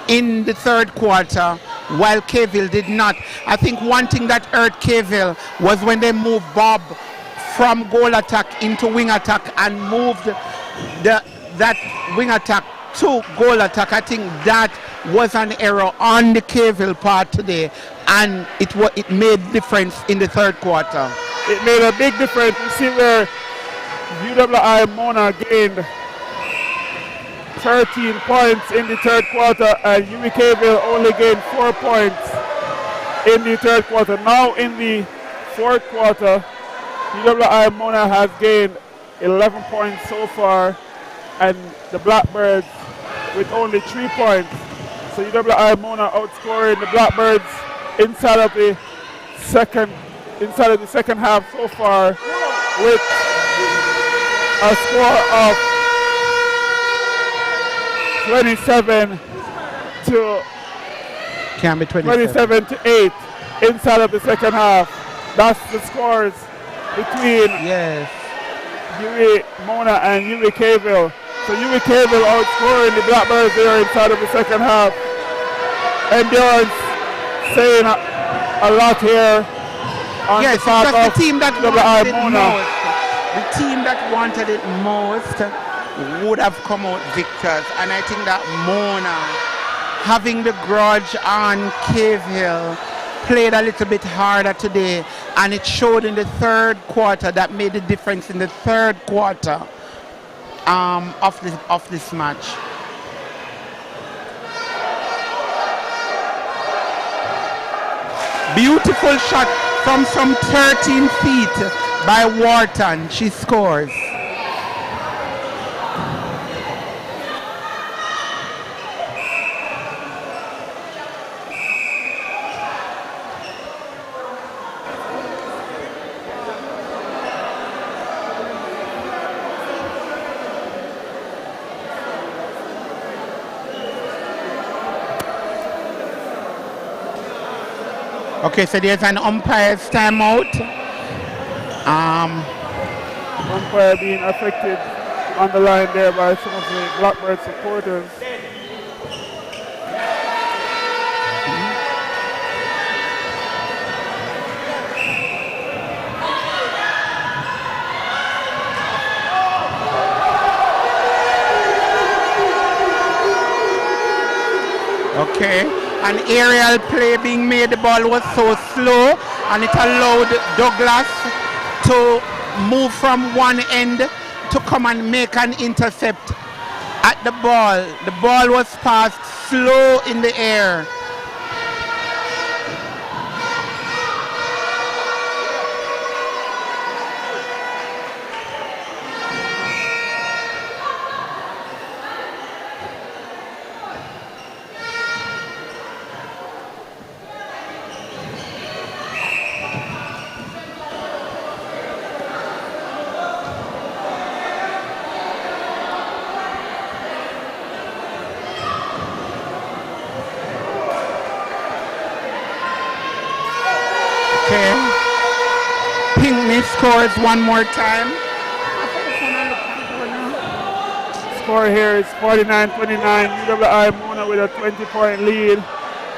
in the third quarter, while Kville did not. I think one thing that hurt Kville was when they moved Bob from goal attack into wing attack and moved that wing attack to goal attack. I think that was an error on the Kville part today, and it made difference in the third quarter. It made a big difference. You see where UWI Mona gained 13 points in the third quarter and UWI Kville only gained 4 points in the third quarter. Now in the fourth quarter, UWI Mona has gained 11 points so far, and the Blackbirds with only 3 points. So UWI Mona outscoring the Blackbirds inside of the second half so far with a score of 27 to 8 inside of the second half. That's the scores between UWI Mona and UWI Kville. So UWI Kville outscoring the Blackbirds there inside of the second half. Endurance saying a lot here on the part of the team that UWI Mona. The team that wanted it most would have come out victors. And I think that Mona, having the grudge on Cave Hill, played a little bit harder today, and it showed in the third quarter. That made the difference in the third quarter of this match. Beautiful shot from some 13 feet by Wharton. She scores. Okay, so there's an umpire's timeout. Umpire being affected on the line there by some of the Blackbird supporters. Okay, an aerial play being made. The ball was so slow, and it allowed Douglas to move from one end to come and make an intercept at the ball. The ball was passed slow in the air. Scores one more time. Score here is 49-29. UWI Mona with a 20-point lead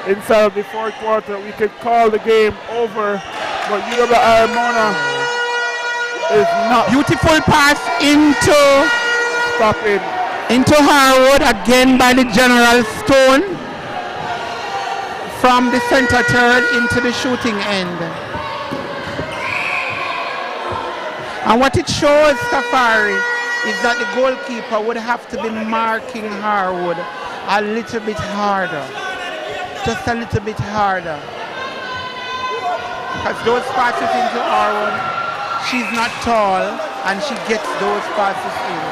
inside of the fourth quarter. We could call the game over, but UWI Mona is not. Beautiful pass into stopping. Into Harwood again by the General Stone from the center third into the shooting end. And what it shows, Safari, is that the goalkeeper would have to be marking Harwood a little bit harder. Just a little bit harder. Because those passes into Harwood, she's not tall, and she gets those passes in.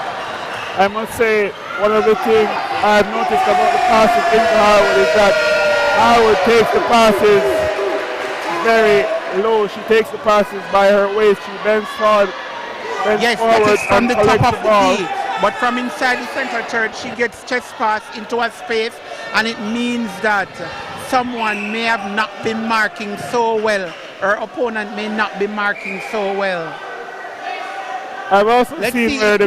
I must say, one of the things I've noticed about the passes into Harwood is that Harwood takes the passes very low. She takes the passes by her waist. She bends forward. Yes, that is from the top of the key. But from inside the center third, she gets chest pass into a space, and it means that someone may have not been marking so well. Her opponent may not be marking so well. I've also seen where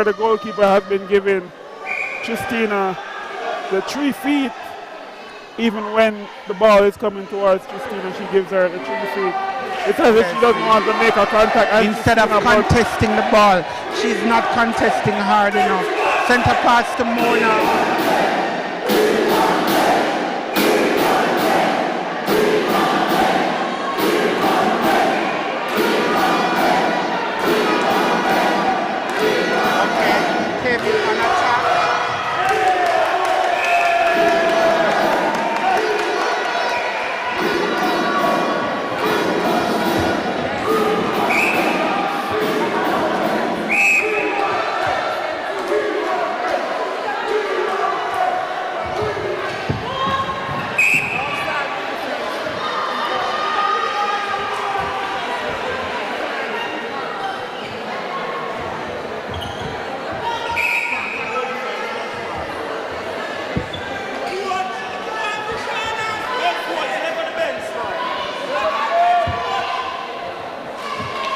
the goalkeeper has been giving Tristina the 3 feet. Even when the ball is coming towards Tristina, she gives her the 3 feet. It's as if she doesn't want to make a contact. Instead of contesting the ball, she's not contesting hard enough. Center pass to Mona.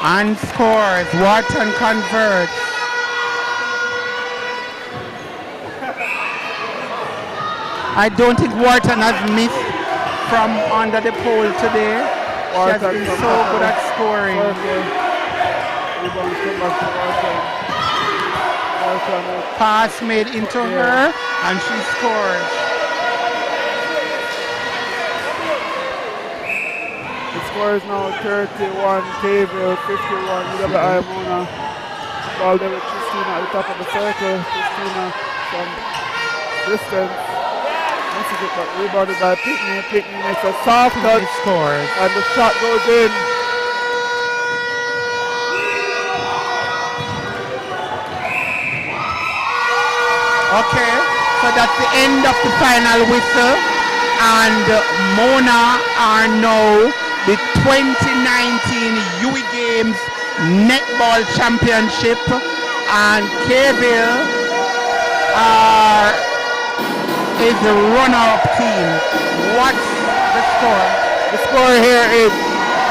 And scores. Wharton converts. I don't think Wharton has missed from under the pole today. She has been so good at scoring. Rebound come back to Walton. Pass made into her, and she scored. The score is now 31, Kayville 51, UWI Mona. Ball there with Christina at the top of the circle. Christina from distance. Misses it, but rebounded by Pickney. Pickney makes a soft touch. Scores. And the shot goes in. Okay, so that's the end of the final whistle, and Mona are now the 2019 UWI Games Netball Championship, and Kayville is the runner-up team. What's the score? The score here is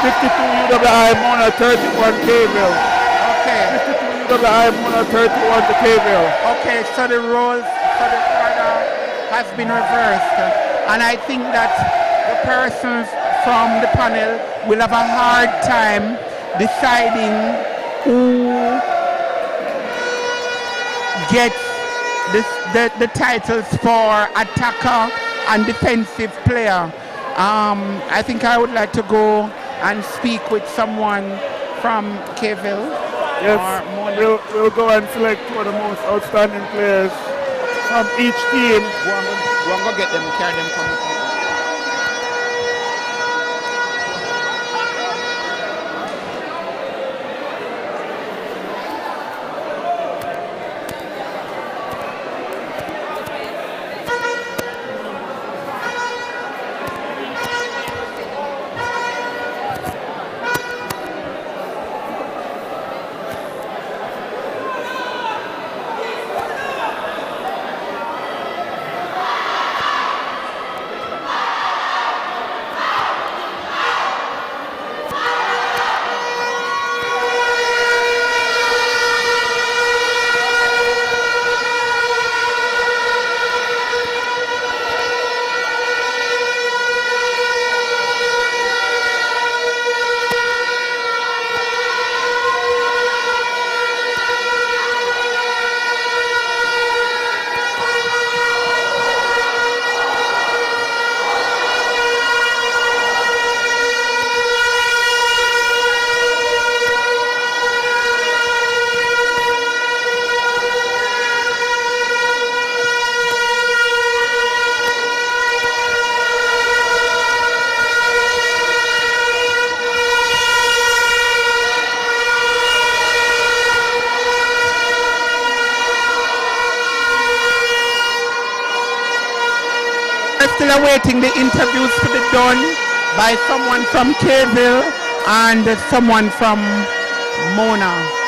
52 UWI Mona, 31 Kayville. Okay. 52 UWI Mona, 31 to Kayville. Okay, so the roles for the order has been reversed, and I think that the persons from the panel will have a hard time deciding who gets the titles for attacker and defensive player. I think I would like to go and speak with someone from Kayville. Yes, we'll go and select two of the most outstanding players from each team. Go and go get them, carry them, come. Still awaiting the interviews to be done by someone from Kayville and someone from Mona.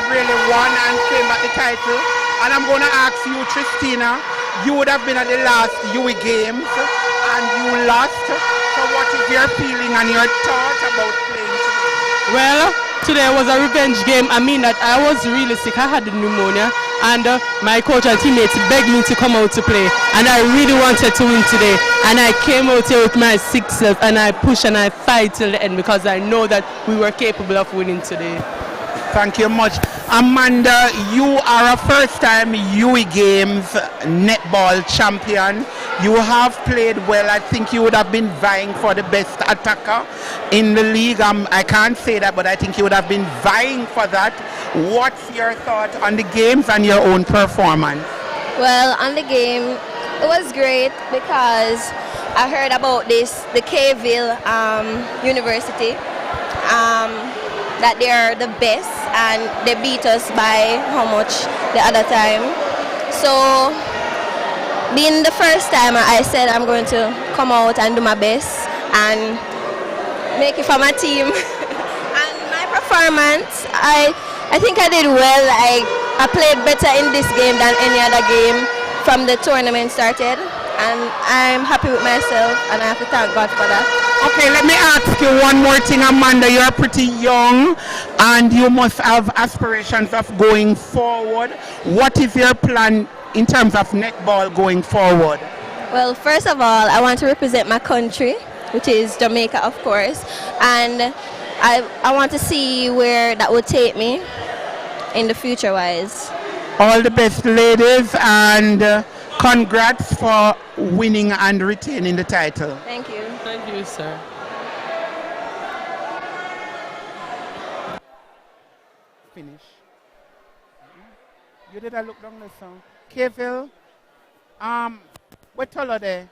Really won and claimed back the title. And I'm going to ask you, Tristina, you would have been at the last UWI Games and you lost. So what is your feeling and your thought about playing today? Well, today was a revenge game. I mean that I was really sick. I had the pneumonia, and my coach and teammates begged me to come out to play, and I really wanted to win today. And I came out here with my six self, and I pushed and I fight till the end because I know that we were capable of winning today. Thank you much. Amanda, you are a first-time UWI Games netball champion. You have played well. I think you would have been vying for the best attacker in the league. I can't say that, but I think you would have been vying for that. What's your thought on the games and your own performance? Well, on the game, it was great because I heard about the Kville University, that they're the best and they beat us by how much the other time. So, being the first time, I said I'm going to come out and do my best and make it for my team. And my performance, I think I did well. I played better in this game than any other game from the tournament started, and I'm happy with myself, and I have to thank God for that. Okay, let me ask you one more thing, Amanda. You're pretty young and you must have aspirations of going forward. What is your plan in terms of netball going forward? Well, first of all, I want to represent my country, which is Jamaica, of course, and I want to see where that would take me in the future-wise. All the best, ladies, and congrats for winning and retaining the title. Thank you. Thank you, sir. Finish. You did a look down the song. Kville, what color there?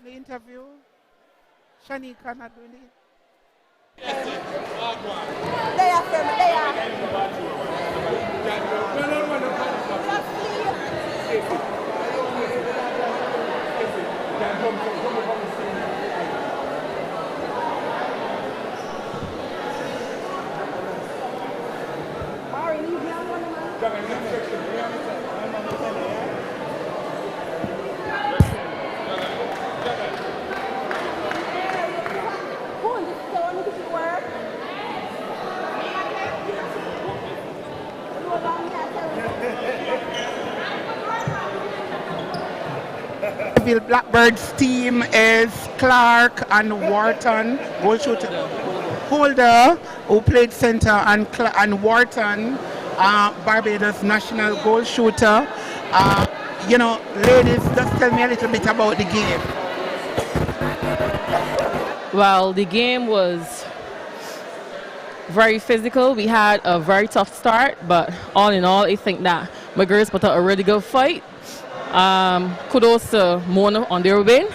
The interview, Shanika not doing it. Blackbird's team is Clark and Wharton, goal shooter. Holder, who played center, and Wharton, Barbados national goal shooter. Ladies, just tell me a little bit about the game. Well, the game was very physical. We had a very tough start, but all in all, I think that my girls put up a really good fight. Kudos to Mona on their win,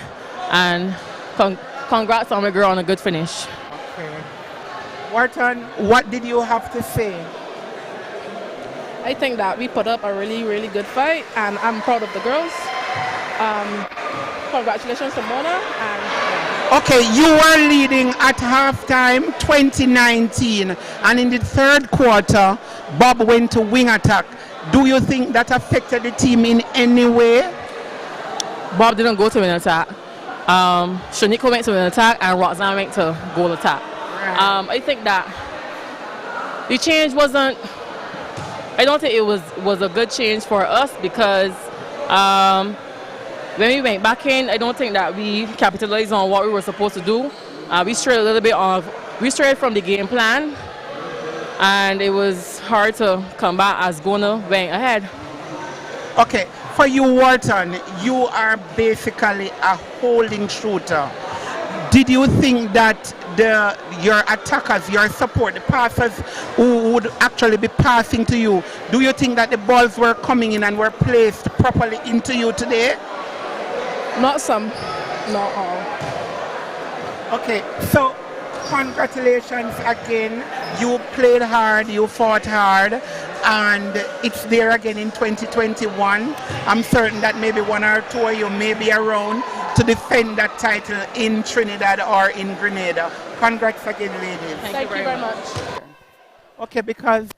and congrats on my girl on a good finish. Okay. Wharton, what did you have to say? I think that we put up a really, really good fight, and I'm proud of the girls. Congratulations to Mona. Okay, you were leading at halftime 2019, and in the third quarter, Bob went to wing attack. Do you think that affected the team in any way? Bob didn't go to win attack. Shanika went to win attack, and Roxanne went to goal attack. Right. I think that the change wasn't. I don't think it was a good change for us because when we went back in, I don't think that we capitalized on what we were supposed to do. We strayed from the game plan, and it was hard to come back as Gona went ahead. Okay, for you, Wharton, you are basically a holding shooter. Did you think that your attackers, your support, the passers who would actually be passing to you, do you think that the balls were coming in and were placed properly into you today? Not some, not all. Okay, so congratulations again. You played hard, you fought hard, and it's there again in 2021. I'm certain that maybe one or two of you may be around to defend that title in Trinidad or in Grenada. Congrats again, ladies. Thank you very much. Okay, because